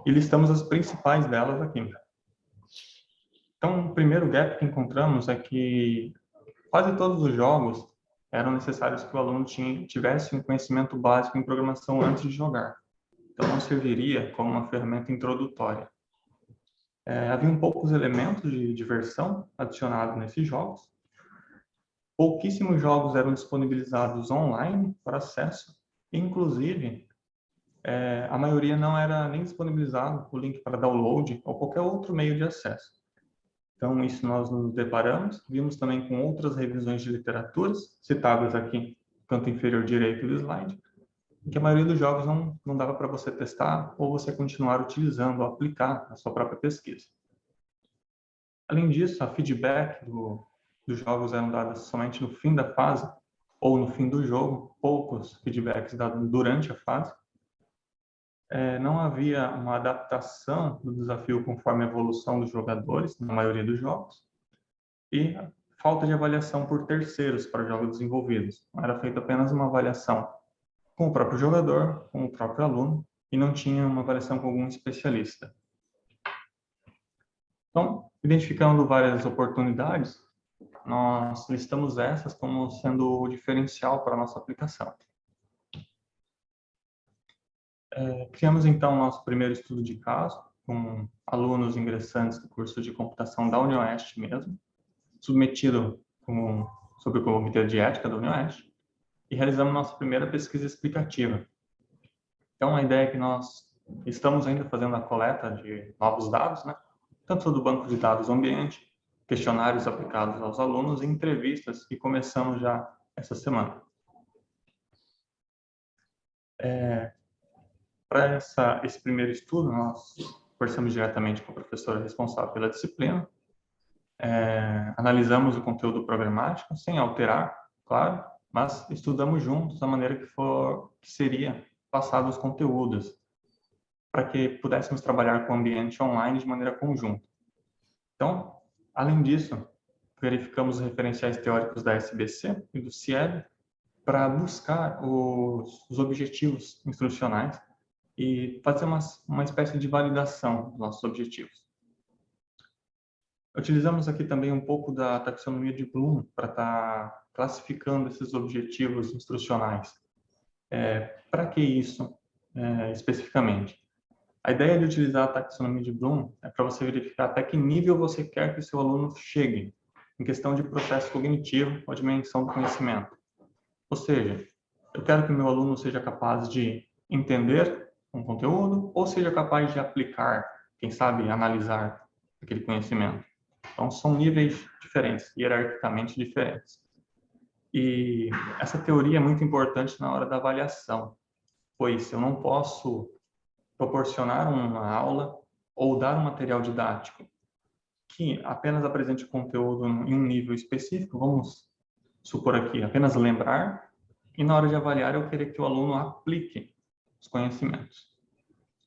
[SPEAKER 5] e listamos as principais delas aqui. Então, o primeiro gap que encontramos é que quase todos os jogos eram necessários que o aluno tivesse um conhecimento básico em programação antes de jogar. Então, não serviria como uma ferramenta introdutória. Havia poucos elementos de diversão adicionados nesses jogos. Pouquíssimos jogos eram disponibilizados online para acesso. Inclusive, a maioria não era nem disponibilizado o link para download ou qualquer outro meio de acesso. Então, isso nós nos deparamos. Vimos também com outras revisões de literaturas, citadas aqui no canto inferior direito do slide, que a maioria dos jogos não dava para você testar ou você continuar utilizando ou aplicar na sua própria pesquisa. Além disso, a feedback dos jogos eram dadas somente no fim da fase ou no fim do jogo, poucos feedbacks dados durante a fase. não havia uma adaptação do desafio conforme a evolução dos jogadores, na maioria dos jogos, e falta de avaliação por terceiros para jogos desenvolvidos. Era feita apenas uma avaliação com o próprio jogador, com o próprio aluno, e não tinha uma avaliação com algum especialista. Então, identificando várias oportunidades, nós listamos essas como sendo o diferencial para a nossa aplicação. Criamos, então, nosso primeiro estudo de caso, com alunos ingressantes do curso de computação da UniOeste mesmo, submetido sob o Comitê de Ética da UniOeste, e realizamos nossa primeira pesquisa explicativa. Então, a ideia é que nós estamos ainda fazendo a coleta de novos dados, né? Tanto do banco de dados do ambiente, questionários aplicados aos alunos e entrevistas, que começamos já essa semana. Para esse primeiro estudo, nós conversamos diretamente com a professora responsável pela disciplina, analisamos o conteúdo programático, sem alterar, claro, mas estudamos juntos a maneira que seria passado os conteúdos, para que pudéssemos trabalhar com o ambiente online de maneira conjunta. Então, além disso, verificamos os referenciais teóricos da SBC e do CIEB para buscar os objetivos instrucionais e fazer uma espécie de validação dos nossos objetivos. Utilizamos aqui também um pouco da taxonomia de Bloom para estar classificando esses objetivos instrucionais. Para que isso, especificamente? A ideia de utilizar a taxonomia de Bloom é para você verificar até que nível você quer que o seu aluno chegue, em questão de processo cognitivo ou de menção do conhecimento. Ou seja, eu quero que o meu aluno seja capaz de entender um conteúdo ou seja capaz de aplicar, quem sabe, analisar aquele conhecimento. Então, são níveis diferentes, hierarquicamente diferentes. E essa teoria é muito importante na hora da avaliação, pois eu não posso proporcionar uma aula ou dar um material didático que apenas apresente conteúdo em um nível específico, vamos supor aqui, apenas lembrar, e na hora de avaliar eu querer que o aluno aplique os conhecimentos.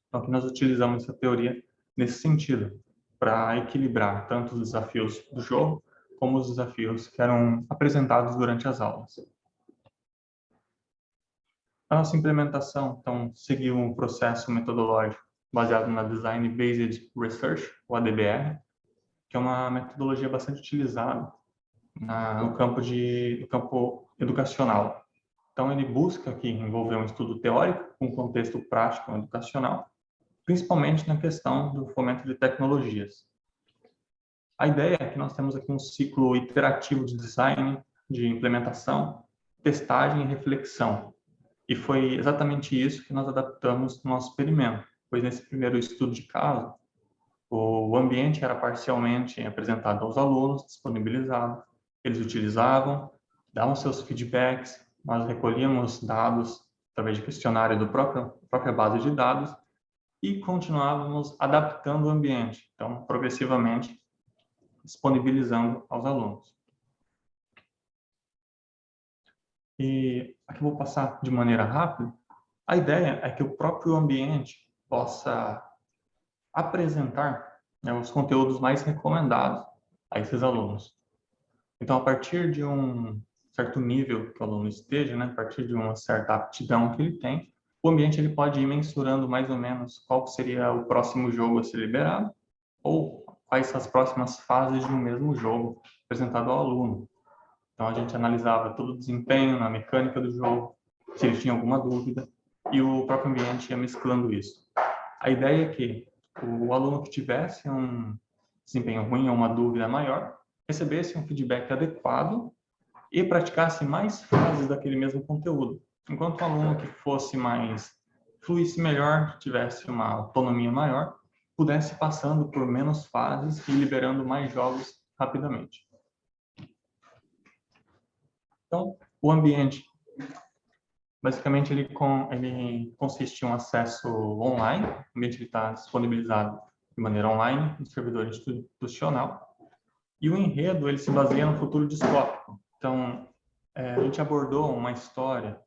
[SPEAKER 5] Então, aqui nós utilizamos essa teoria nesse sentido, para equilibrar tanto os desafios do jogo, como os desafios que eram apresentados durante as aulas. A nossa implementação, então, seguiu um processo metodológico baseado na Design Based Research, ou ADBR, que é uma metodologia bastante utilizada no campo educacional. Então, ele busca aqui envolver um estudo teórico com contexto prático educacional, principalmente na questão do fomento de tecnologias. A ideia é que nós temos aqui um ciclo iterativo de design, de implementação, testagem e reflexão. E foi exatamente isso que nós adaptamos no nosso experimento, pois nesse primeiro estudo de caso, o ambiente era parcialmente apresentado aos alunos, disponibilizado, eles utilizavam, davam seus feedbacks, nós recolhíamos dados através de questionário da própria base de dados e continuávamos adaptando o ambiente, então progressivamente disponibilizando aos alunos. E aqui eu vou passar de maneira rápida. A ideia é que o próprio ambiente possa apresentar, né, os conteúdos mais recomendados a esses alunos. Então, a partir de um certo nível que o aluno esteja, né, a partir de uma certa aptidão que ele tem, o ambiente ele pode ir mensurando mais ou menos qual seria o próximo jogo a ser liberado ou quais são as próximas fases de um mesmo jogo apresentado ao aluno. Então, a gente analisava todo o desempenho na mecânica do jogo, se ele tinha alguma dúvida, e o próprio ambiente ia mesclando isso. A ideia é que o aluno que tivesse um desempenho ruim ou uma dúvida maior, recebesse um feedback adequado e praticasse mais fases daquele mesmo conteúdo. Enquanto o aluno que fluísse melhor, tivesse uma autonomia maior, pudesse ir passando por menos fases e liberando mais jogos rapidamente. Então, o ambiente, basicamente, ele consiste em um acesso online, o ambiente está disponibilizado de maneira online, no servidor institucional, e o enredo ele se baseia no futuro distópico. Então, a gente abordou uma história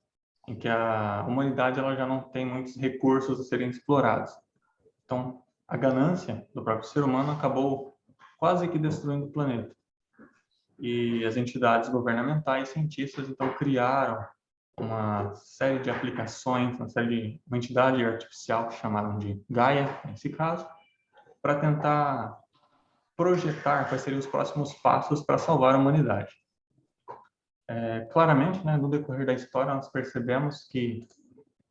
[SPEAKER 5] em que a humanidade ela já não tem muitos recursos a serem explorados. Então, a ganância do próprio ser humano acabou quase que destruindo o planeta. E as entidades governamentais e cientistas, então, criaram uma série de aplicações, uma entidade artificial que chamaram de Gaia, nesse caso, para tentar projetar quais seriam os próximos passos para salvar a humanidade. Claramente, né, no decorrer da história, nós percebemos que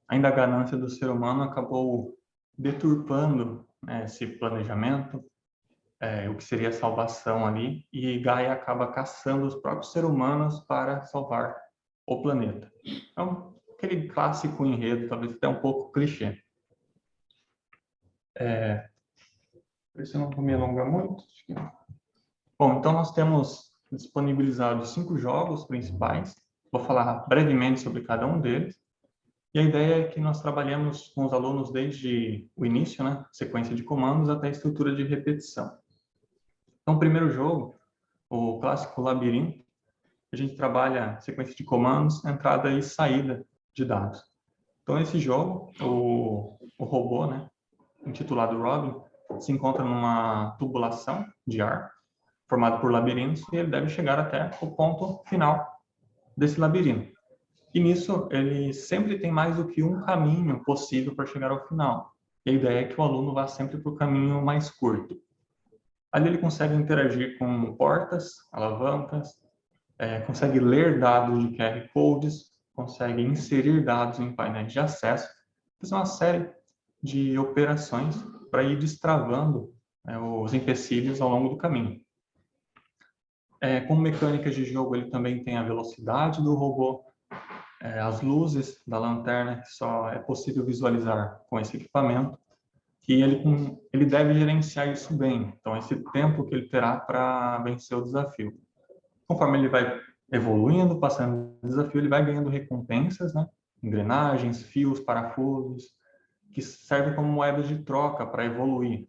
[SPEAKER 5] ainda a ganância do ser humano acabou deturpando, né, esse planejamento, o que seria a salvação ali, e Gaia acaba caçando os próprios seres humanos para salvar o planeta. Então, aquele clássico enredo, talvez até um pouco clichê. Por isso eu não vou me alongar muito. Bom, então nós temos disponibilizados 5 jogos principais. Vou falar brevemente sobre cada um deles. E a ideia é que nós trabalhemos com os alunos desde o início, né, sequência de comandos, até a estrutura de repetição. Então, o primeiro jogo, o clássico Labirinto, a gente trabalha sequência de comandos, entrada e saída de dados. Então, esse jogo, o robô, né, intitulado Robin, se encontra numa tubulação de ar, formada por labirintos, e ele deve chegar até o ponto final desse labirinto. E nisso, ele sempre tem mais do que um caminho possível para chegar ao final. E a ideia é que o aluno vá sempre para o caminho mais curto. Ali ele consegue interagir com portas, alavancas, consegue ler dados de QR Codes, consegue inserir dados em painéis de acesso, fazer uma série de operações para ir destravando os empecilhos ao longo do caminho. Como mecânicas de jogo, ele também tem a velocidade do robô, as luzes da lanterna, que só é possível visualizar com esse equipamento, e ele deve gerenciar isso bem. Então, esse tempo que ele terá para vencer o desafio. Conforme ele vai evoluindo, passando o desafio, ele vai ganhando recompensas, né? Engrenagens, fios, parafusos, que servem como moedas de troca para evoluir.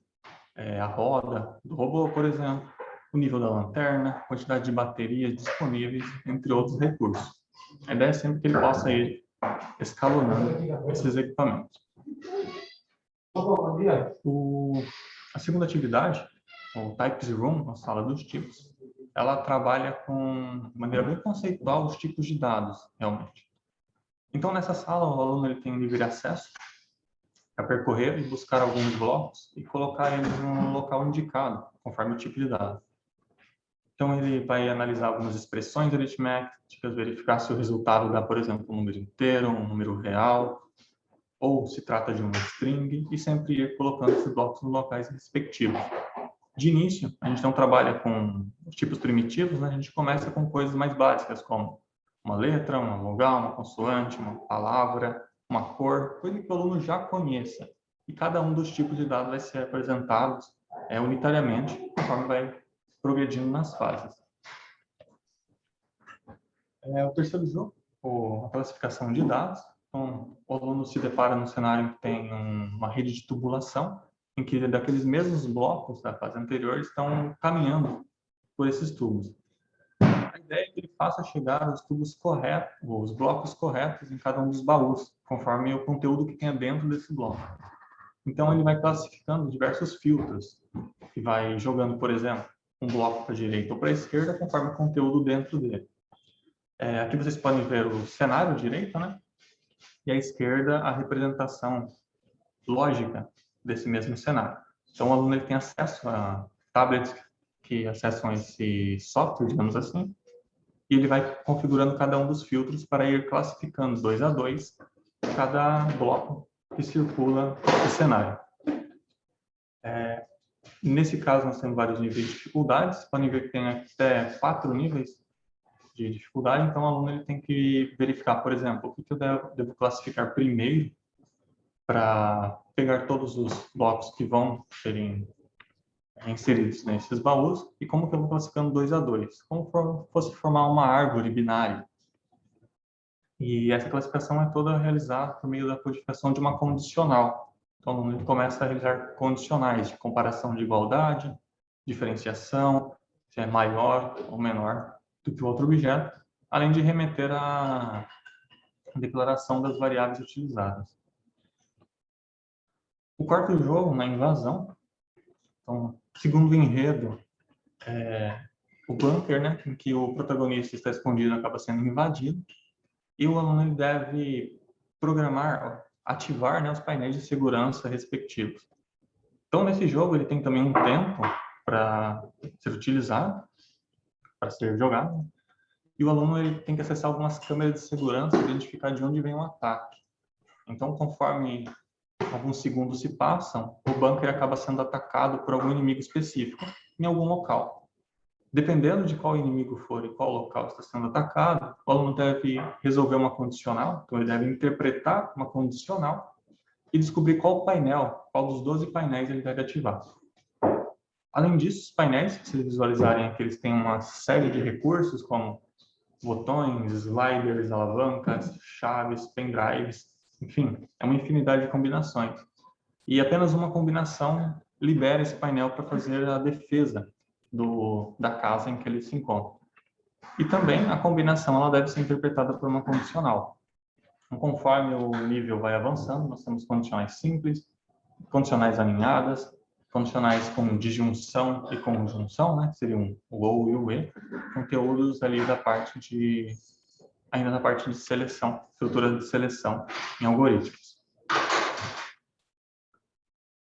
[SPEAKER 5] A roda do robô, por exemplo, o nível da lanterna, quantidade de baterias disponíveis, entre outros recursos. A ideia é sempre que ele possa ir escalonando esses equipamentos. A segunda atividade, o Types Room, a sala dos tipos, ela trabalha de maneira bem conceitual os tipos de dados, realmente. Então, nessa sala, o aluno ele tem livre acesso a percorrer e buscar alguns blocos e colocar eles no local indicado, conforme o tipo de dado. Então, ele vai analisar algumas expressões aritméticas, verificar se o resultado dá, por exemplo, um número inteiro, um número real, ou se trata de uma string, e sempre ir colocando esses blocos nos locais respectivos. De início, a gente não trabalha com os tipos primitivos, né? A gente começa com coisas mais básicas, como uma letra, uma vogal, uma consoante, uma palavra, uma cor, coisa que o aluno já conheça. E cada um dos tipos de dados vai ser apresentado unitariamente, conforme vai progredindo nas fases. O terceiro jogo, a classificação de dados. Então, o aluno se depara num cenário que tem uma rede de tubulação, em que daqueles mesmos blocos da fase anterior estão caminhando por esses tubos. A ideia é que ele faça chegar os tubos corretos, os blocos corretos em cada um dos baús, conforme o conteúdo que tenha dentro desse bloco. Então, ele vai classificando diversos filtros, e vai jogando, por exemplo, um bloco para a direita ou para a esquerda, conforme o conteúdo dentro dele. Aqui vocês podem ver o cenário direito, né? E à esquerda, a representação lógica desse mesmo cenário. Então, o aluno ele tem acesso a tablets que acessam esse software, digamos assim, e ele vai configurando cada um dos filtros para ir classificando 2 a 2 cada bloco que circula no cenário. Nesse caso, nós temos vários níveis de dificuldade. Vocês podem ver que tem até 4 níveis de dificuldade, então o aluno ele tem que verificar, por exemplo, o que eu devo classificar primeiro para pegar todos os blocos que vão serem inseridos nesses baús e como que eu vou classificando 2 a 2, como se fosse formar uma árvore binária. E essa classificação é toda realizada por meio da codificação de uma condicional. Então, o aluno começa a realizar condicionais de comparação de igualdade, diferenciação, se é maior ou menor do que o outro objeto, além de remeter a declaração das variáveis utilizadas. O quarto jogo, na invasão, então, segundo o enredo, o bunker, né, em que o protagonista está escondido, acaba sendo invadido, e o aluno ele deve programar, ativar, né, os painéis de segurança respectivos. Então, nesse jogo, ele tem também um tempo para ser utilizado, para ser jogado, e o aluno ele tem que acessar algumas câmeras de segurança e identificar de onde vem o ataque. Então, conforme alguns segundos se passam, o bunker acaba sendo atacado por algum inimigo específico em algum local. Dependendo de qual inimigo for e qual local está sendo atacado, o aluno deve resolver uma condicional, então ele deve interpretar uma condicional e descobrir qual painel, qual dos 12 painéis ele deve ativar. Além disso, os painéis, se vocês visualizarem aqui, eles têm uma série de recursos como botões, sliders, alavancas, chaves, pendrives, enfim, é uma infinidade de combinações. E apenas uma combinação libera esse painel para fazer a defesa da casa em que ele se encontra. E também a combinação ela deve ser interpretada por uma condicional. Então, conforme o nível vai avançando, nós temos condicionais simples, condicionais alinhadas, condicionais com disjunção e conjunção, né? Seriam o ou e o e, conteúdos ali ainda na parte de seleção, estrutura de seleção em algoritmos.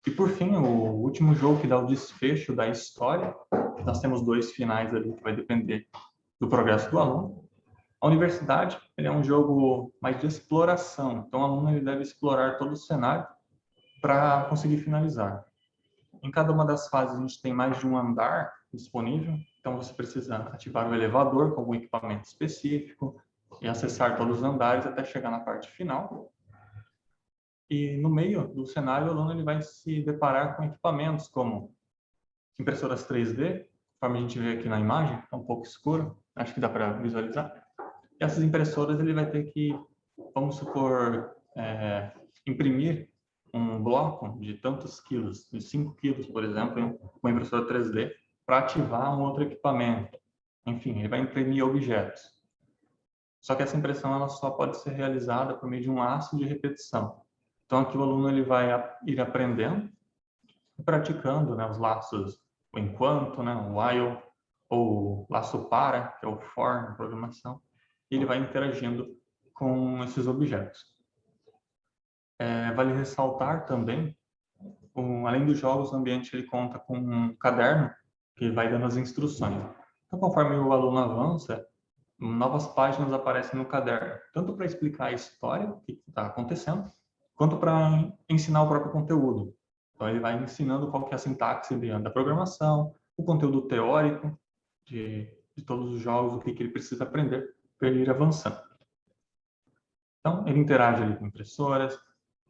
[SPEAKER 5] E por fim, o último jogo que dá o desfecho da história, nós temos 2 finais ali que vai depender do progresso do aluno. A universidade, ele é um jogo mais de exploração, então o aluno ele deve explorar todo o cenário para conseguir finalizar. Em cada uma das fases a gente tem mais de um andar disponível, então você precisa ativar o elevador com algum equipamento específico e acessar todos os andares até chegar na parte final. E no meio do cenário o aluno ele vai se deparar com equipamentos como impressoras 3D, conforme a gente vê aqui na imagem, é um pouco escuro, acho que dá para visualizar. E essas impressoras ele vai ter que, vamos supor, imprimir um bloco de tantos quilos, de 5 quilos, por exemplo, em uma impressora 3D, para ativar um outro equipamento. Enfim, ele vai imprimir objetos. Só que essa impressão ela só pode ser realizada por meio de um laço de repetição. Então, aqui o aluno ele vai ir aprendendo e praticando, né, os laços, o enquanto, né, o while, ou laço para, que é o for na programação, e ele vai interagindo com esses objetos. Vale ressaltar também, além dos jogos, o ambiente ele conta com um caderno que vai dando as instruções. Então, conforme o aluno avança, novas páginas aparecem no caderno, tanto para explicar a história, o que está acontecendo, quanto para ensinar o próprio conteúdo. Então, ele vai ensinando qual que é a sintaxe da programação, o conteúdo teórico de todos os jogos, o que ele precisa aprender para ele ir avançando. Então, ele interage ali com impressoras,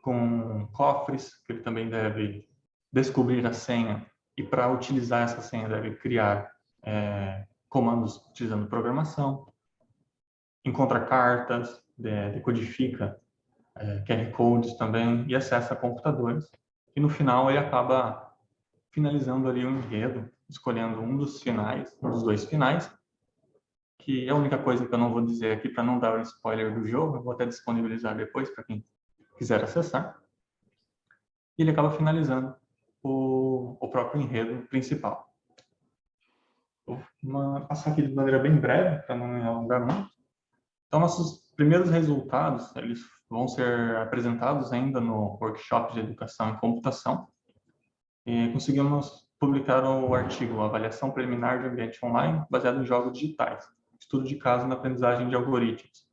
[SPEAKER 5] com cofres, que ele também deve descobrir a senha, e para utilizar essa senha deve criar comandos utilizando programação, encontra cartas, decodifica QR codes também e acessa computadores. E no final ele acaba finalizando ali um enredo, escolhendo um dos finais, um dos 2 finais, que é a única coisa que eu não vou dizer aqui para não dar o spoiler do jogo, eu vou até disponibilizar depois para quem quiser acessar. E ele acaba finalizando o próprio enredo principal. Vou passar aqui de maneira bem breve, para não me alongar muito. Então, nossos primeiros resultados, eles vão ser apresentados ainda no workshop de educação em computação. E conseguimos publicar o artigo Avaliação Preliminar de Ambiente Online baseado em jogos digitais, estudo de caso na aprendizagem de algoritmos,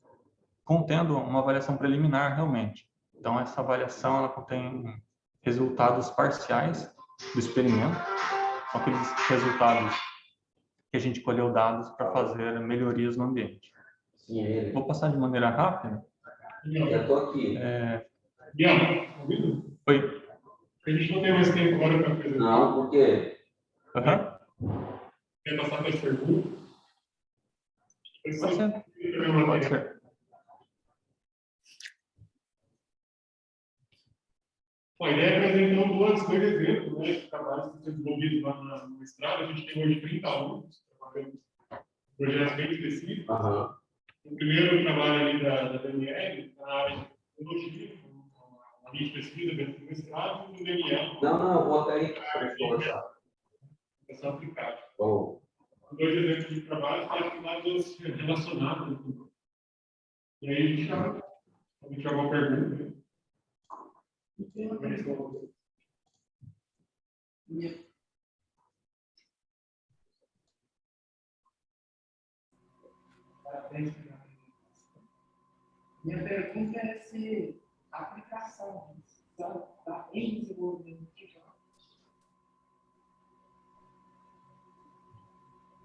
[SPEAKER 5] contendo uma avaliação preliminar realmente. Então, essa avaliação ela contém resultados parciais do experimento, são aqueles resultados que a gente colheu dados para fazer melhorias no ambiente. Vou passar de maneira rápida.
[SPEAKER 6] Já estou aqui.
[SPEAKER 3] Biel, ouvindo?
[SPEAKER 5] Oi.
[SPEAKER 3] A gente não tem mais tempo agora para apresentar.
[SPEAKER 6] Não, por quê?
[SPEAKER 3] Quer passar para as perguntas?
[SPEAKER 5] Pode ser. Pode ser.
[SPEAKER 3] A ideia é trazer, então, dois exemplos, né, de trabalhos que estão desenvolvidos lá no mestrado. A gente tem hoje 30 alunos trabalhando em projetos bem específicos. O primeiro trabalho ali da Daniele, na área de tecnologia, uma linha de pesquisa dentro do mestrado, e do Daniel,
[SPEAKER 6] Não, bota aí para conversar.
[SPEAKER 3] essa aplicada.
[SPEAKER 6] Bom,
[SPEAKER 3] Dois exemplos de trabalho para atividades relacionadas. E aí, a gente tem alguma pergunta?
[SPEAKER 7] Minha pergunta é se a aplicação está em desenvolvimento de jogos.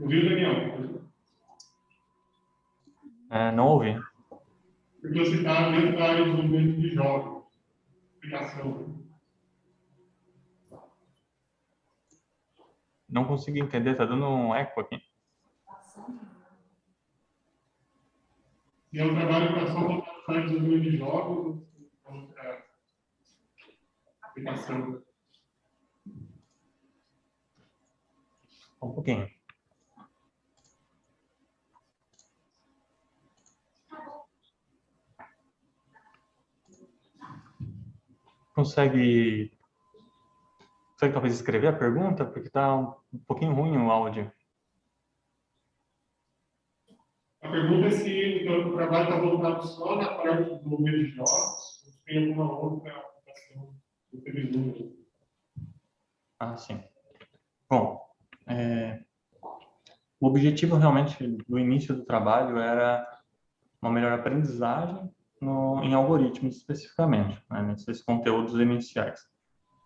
[SPEAKER 3] Ouviu, Daniel?
[SPEAKER 5] Não ouvi.
[SPEAKER 3] Porque você está dentro da área de desenvolvimento de jogos, aplicação.
[SPEAKER 5] Não consigo entender, está dando um eco aqui.
[SPEAKER 3] E é um trabalho para só voltar para o desenvolvimento de jogos, outra aplicação.
[SPEAKER 5] Um pouquinho. Consegue talvez escrever a pergunta? Porque está um pouquinho ruim o áudio.
[SPEAKER 3] A pergunta é se o trabalho está voltado só na parte do desenvolvimento de jogos, ou se tem alguma outra aplicação do Televisão.
[SPEAKER 5] Ah, sim. Bom, o objetivo realmente do início do trabalho era uma melhor aprendizagem em algoritmos especificamente, né, nesses conteúdos iniciais.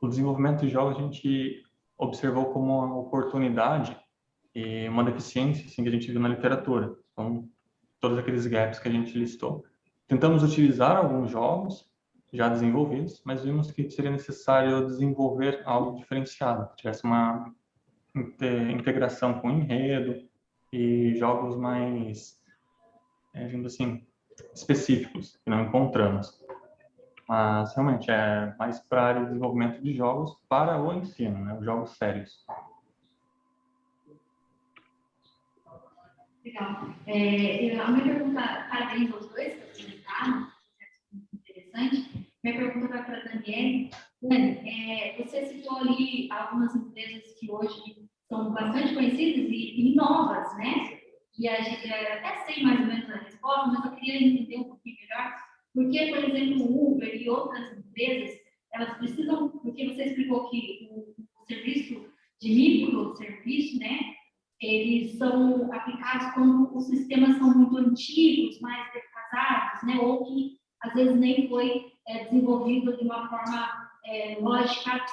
[SPEAKER 5] O desenvolvimento de jogos a gente observou como uma oportunidade e uma deficiência assim, que a gente viu na literatura. Então, todos aqueles gaps que a gente listou. Tentamos utilizar alguns jogos já desenvolvidos, mas vimos que seria necessário desenvolver algo diferenciado, que tivesse uma integração com enredo e jogos mais, digamos assim, específicos, que não encontramos. Mas, realmente, é mais para a área de desenvolvimento de jogos para o ensino, né? Os jogos sérios.
[SPEAKER 1] Legal. A minha pergunta, parabéns aos dois que apresentaram, interessante. Minha pergunta vai para a Daniele. Dani, você citou ali algumas empresas que hoje são bastante conhecidas e novas, né? E a gente até sei mais ou menos a resposta, mas eu queria entender um pouquinho melhor. Porque, por exemplo, o Uber e outras empresas, elas precisam, porque você explicou que o serviço de microserviço, né? Eles são aplicados quando os sistemas são muito antigos, mais defasados, né? Ou que, às vezes, nem foi desenvolvido de uma forma lógica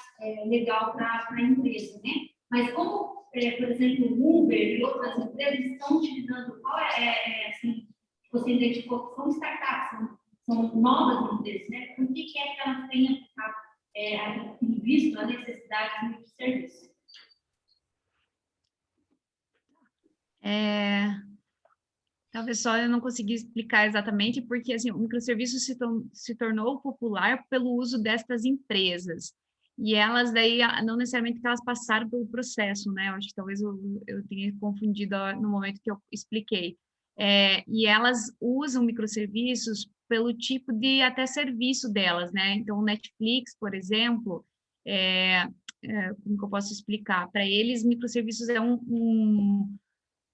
[SPEAKER 1] legal para a empresa, né? Mas como, por exemplo, o Uber e outras empresas estão utilizando, qual assim, você identificou que são startups, são novas empresas, né? Por que é que elas têm visto a necessidade de microserviço?
[SPEAKER 2] Talvez só eu não consegui explicar exatamente, porque assim, o microserviço se tornou popular pelo uso destas empresas. E elas daí, não necessariamente que elas passaram pelo processo, né? Eu acho que talvez eu tenha confundido no momento que eu expliquei. E elas usam microserviços pelo tipo de até serviço delas, né? Então, o Netflix, por exemplo, como que eu posso explicar? Para eles, microserviços é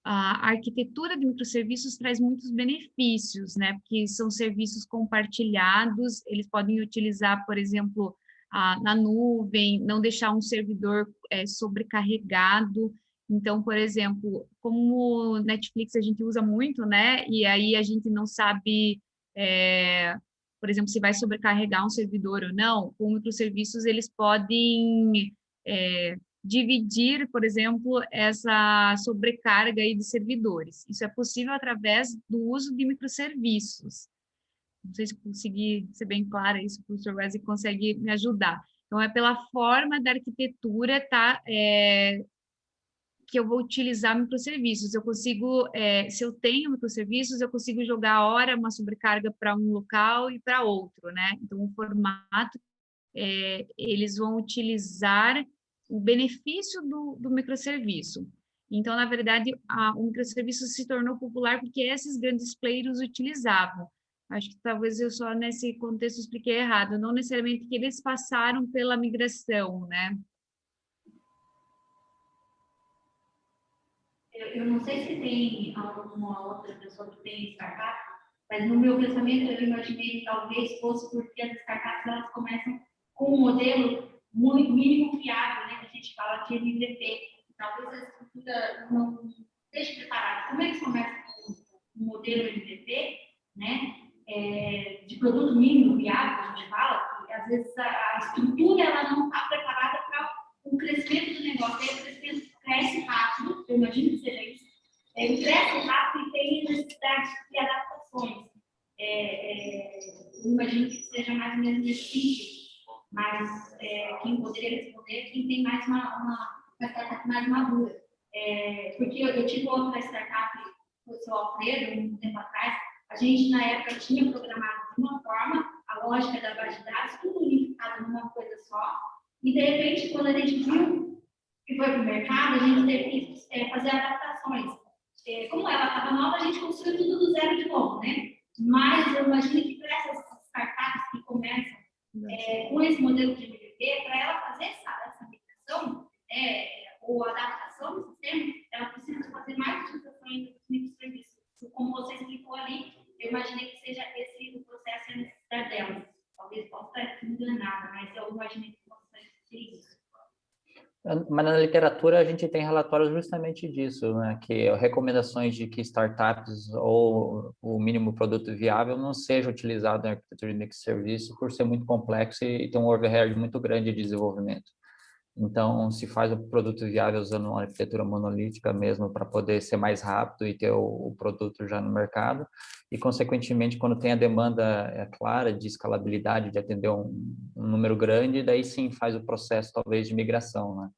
[SPEAKER 2] a arquitetura de microserviços traz muitos benefícios, né? Porque são serviços compartilhados, eles podem utilizar, por exemplo, na nuvem, não deixar um servidor sobrecarregado. Então, por exemplo, como Netflix a gente usa muito, né? E aí a gente não sabe, por exemplo, se vai sobrecarregar um servidor ou não. Com microserviços, eles podem dividir, por exemplo, essa sobrecarga aí de servidores. Isso é possível através do uso de microserviços. Não sei se consegui ser bem clara isso, o professor Wesley consegue me ajudar. Então, é pela forma da arquitetura, tá, que eu vou utilizar microserviços. Eu consigo, se eu tenho microserviços, eu consigo jogar a hora uma sobrecarga para um local e para outro, né? Então, o formato, eles vão utilizar o benefício do microserviço. Então, na verdade, o microserviço se tornou popular porque esses grandes players utilizavam. Acho que talvez eu só nesse contexto expliquei errado, não necessariamente que eles passaram pela migração, né?
[SPEAKER 1] Eu não sei se tem alguma outra pessoa que tem startup, mas no meu pensamento eu imaginei que talvez fosse porque as startups elas começam com um modelo muito mínimo viável, né? Que a gente fala de MVP. Talvez a estrutura não esteja preparada. Como eles começam com um modelo MVP, né? De produto mínimo viável, a gente fala, que às vezes a estrutura ela não está preparada para o crescimento do negócio. Aí o crescimento cresce rápido, eu imagino que seja isso. Ele cresce rápido e tem necessidade de adaptações. Eu imagino que seja mais ou menos nesse sentido. Mas quem poderia responder é quem tem mais uma startup mais madura. Porque eu tive outra startup, o seu Alfredo, um tempo atrás, a gente, na época, tinha programado de uma forma, a lógica da base de dados, tudo unificado numa coisa só, e, de repente, quando a gente viu que foi para o mercado, a gente teve que fazer adaptações. Como ela estava nova, a gente construiu tudo do zero de novo, né? Mas eu imagino que para essas startups que começam com esse modelo de MVP, para ela fazer essa migração ou adaptação do sistema, ela precisa fazer mais utilizações dos microserviços. Como você explicou ali, eu imaginei que seja esse o processo e a necessidade delas. Talvez possa estar enganada, mas eu imaginei que possa ser isso.
[SPEAKER 4] Mas na literatura a gente tem relatórios justamente disso, né? Que recomendações de que startups ou o mínimo produto viável não seja utilizado em arquitetura de microserviço por ser muito complexo e ter um overhead muito grande de desenvolvimento. Então, se faz o produto viável usando uma arquitetura monolítica mesmo para poder ser mais rápido e ter o produto já no mercado. E, consequentemente, quando tem a demanda clara de escalabilidade, de atender um número grande, daí sim faz o processo, talvez, de migração, né?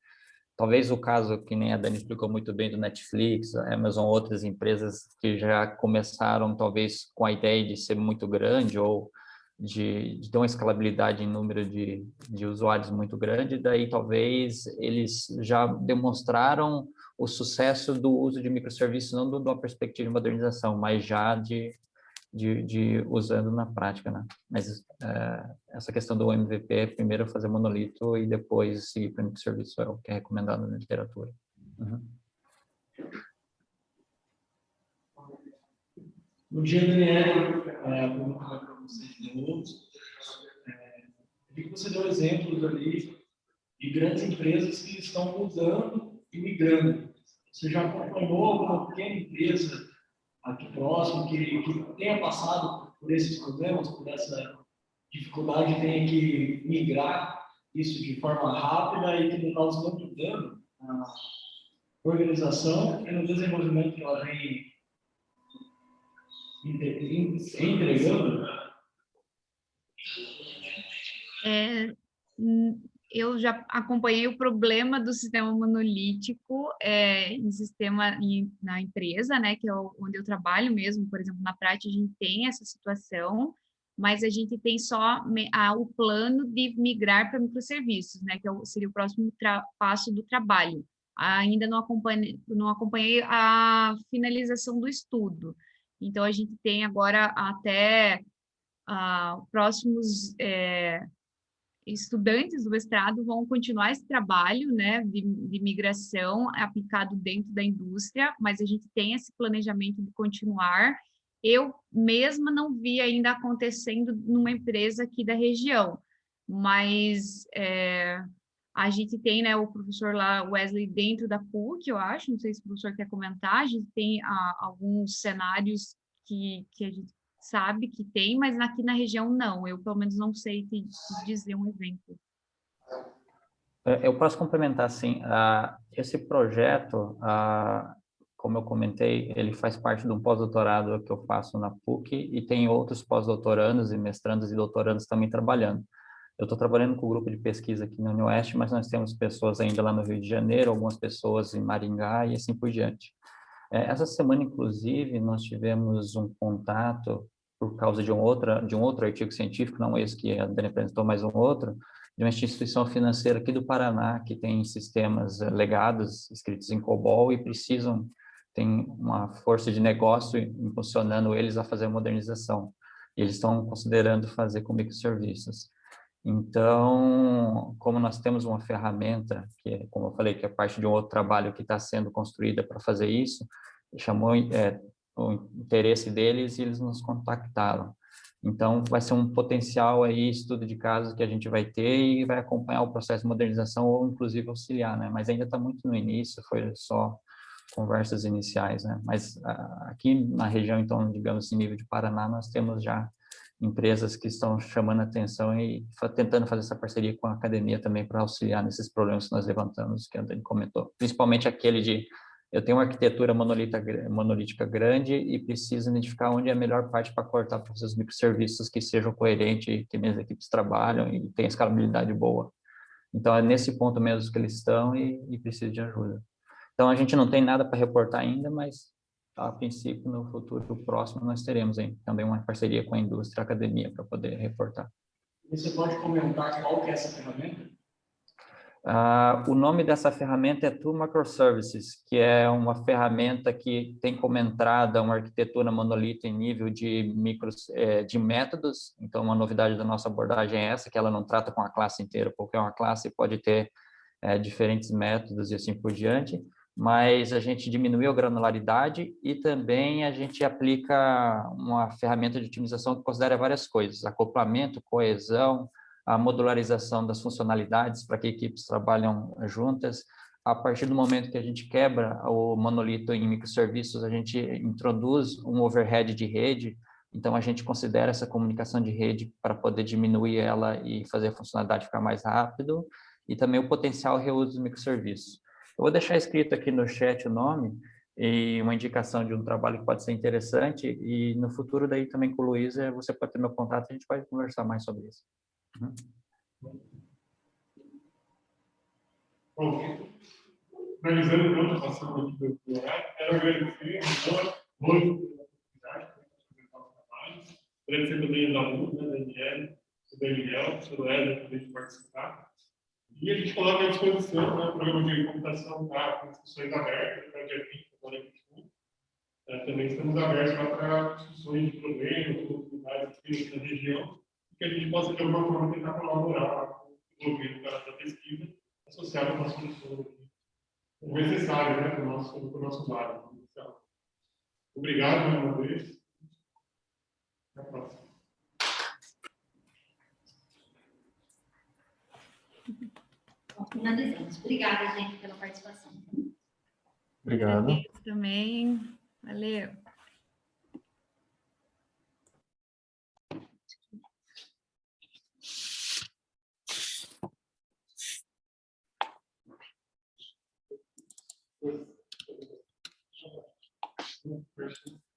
[SPEAKER 4] Talvez o caso, que nem a Dani explicou muito bem, do Netflix, a Amazon, outras empresas que já começaram, talvez, com a ideia de ser muito grande ou de ter uma escalabilidade em número de usuários muito grande, daí talvez eles já demonstraram o sucesso do uso de microserviços, não de uma perspectiva de modernização, mas já de usando na prática, né? Mas essa questão do MVP é primeiro fazer monolito e depois seguir para o microserviço, é o que é recomendado na literatura. Uhum.
[SPEAKER 8] No dia, Daniel, perguntar para vocês de novo. Vi que você deu exemplos ali de grandes empresas que estão mudando e migrando. Você já acompanhou alguma pequena empresa aqui próximo que tenha passado por esses problemas, por essa dificuldade, tenha que migrar isso de forma rápida e que não cause muito dano na organização e no desenvolvimento que ela vem entregando?
[SPEAKER 2] Eu já acompanhei o problema do sistema monolítico na empresa, né, que é onde eu trabalho mesmo. Por exemplo, na prática a gente tem essa situação, mas a gente tem só o plano de migrar para microserviços, né, que seria o próximo passo do trabalho. Ainda não acompanhei a finalização do estudo. Então, a gente tem agora até próximos estudantes do mestrado vão continuar esse trabalho, né, de migração aplicado dentro da indústria, mas a gente tem esse planejamento de continuar. Eu mesma não vi ainda acontecendo numa empresa aqui da região, mas a gente tem, né, o professor lá, Wesley, dentro da PUC, eu acho, não sei se o professor quer comentar, a gente tem alguns cenários que a gente sabe que tem, mas aqui na região não. Eu, pelo menos, não sei te dizer um exemplo.
[SPEAKER 4] Eu posso complementar, sim. Esse projeto, como eu comentei, ele faz parte de um pós-doutorado que eu faço na PUC e tem outros pós-doutorandos e mestrandos e doutorandos também trabalhando. Eu estou trabalhando com o grupo de pesquisa aqui na Unioeste, mas nós temos pessoas ainda lá no Rio de Janeiro, algumas pessoas em Maringá e assim por diante. Essa semana, inclusive, nós tivemos um contato por causa de um outro artigo científico, não esse que a Dani apresentou, mas um outro, de uma instituição financeira aqui do Paraná, que tem sistemas legados, escritos em COBOL, e tem uma força de negócio impulsionando eles a fazer a modernização. E eles estão considerando fazer com microserviços. Então, como nós temos uma ferramenta, que é, como eu falei, que é parte de um outro trabalho que está sendo construída para fazer isso, chamou o interesse deles e eles nos contactaram. Então, vai ser um potencial aí, estudo de caso que a gente vai ter e vai acompanhar o processo de modernização ou, inclusive, auxiliar, né? Mas ainda está muito no início, foi só conversas iniciais, né? Mas aqui na região, então, digamos assim, nível de Paraná, nós temos já empresas que estão chamando a atenção e tentando fazer essa parceria com a academia também para auxiliar nesses problemas que nós levantamos, que a Dani comentou. Principalmente aquele de, eu tenho uma arquitetura monolítica grande e preciso identificar onde é a melhor parte para cortar para os microserviços que sejam coerentes, que minhas equipes trabalham e tenham escalabilidade boa. Então, é nesse ponto mesmo que eles estão e precisam de ajuda. Então, a gente não tem nada para reportar ainda, mas, a princípio, no futuro próximo, nós teremos também uma parceria com a indústria e a academia para poder reportar.
[SPEAKER 8] Você pode comentar qual que é essa ferramenta?
[SPEAKER 4] O nome dessa ferramenta é Tool Microservices, que é uma ferramenta que tem como entrada uma arquitetura monolito em nível de métodos. Então, uma novidade da nossa abordagem é essa, que ela não trata com a classe inteira, porque uma classe pode ter diferentes métodos e assim por diante, mas a gente diminuiu a granularidade e também a gente aplica uma ferramenta de otimização que considera várias coisas: acoplamento, coesão, a modularização das funcionalidades para que equipes trabalham juntas. A partir do momento que a gente quebra o monolito em microserviços, a gente introduz um overhead de rede, então a gente considera essa comunicação de rede para poder diminuir ela e fazer a funcionalidade ficar mais rápido, e também o potencial reuso dos microserviços. Eu vou deixar escrito aqui no chat o nome e uma indicação de um trabalho que pode ser interessante, e no futuro daí também com o Luiz, você pode ter meu contato e a gente pode conversar mais sobre isso.
[SPEAKER 3] Bom, finalizando então a passão aqui do horário, quero agradecer a hoje pela oportunidade de apresentar o trabalho. Agradecer também a Laú, a Daniela, o Daniel, o Éder, também de participar. E a gente coloca à disposição, né, o programa de computação está com discussões abertas, para dia 20, agora 21. Também estamos abertos lá para discussões de problemas, oportunidades aqui na região, que a gente possa, de alguma forma, tentar colaborar com o governo para a pesquisa associada com as soluções necessárias, né, para o nosso lado. Então, obrigado mais uma vez. Até a próxima.
[SPEAKER 1] Bom, finalizamos. Obrigada, gente, pela participação.
[SPEAKER 5] Obrigado.
[SPEAKER 2] Agradeço também. Valeu.
[SPEAKER 3] First.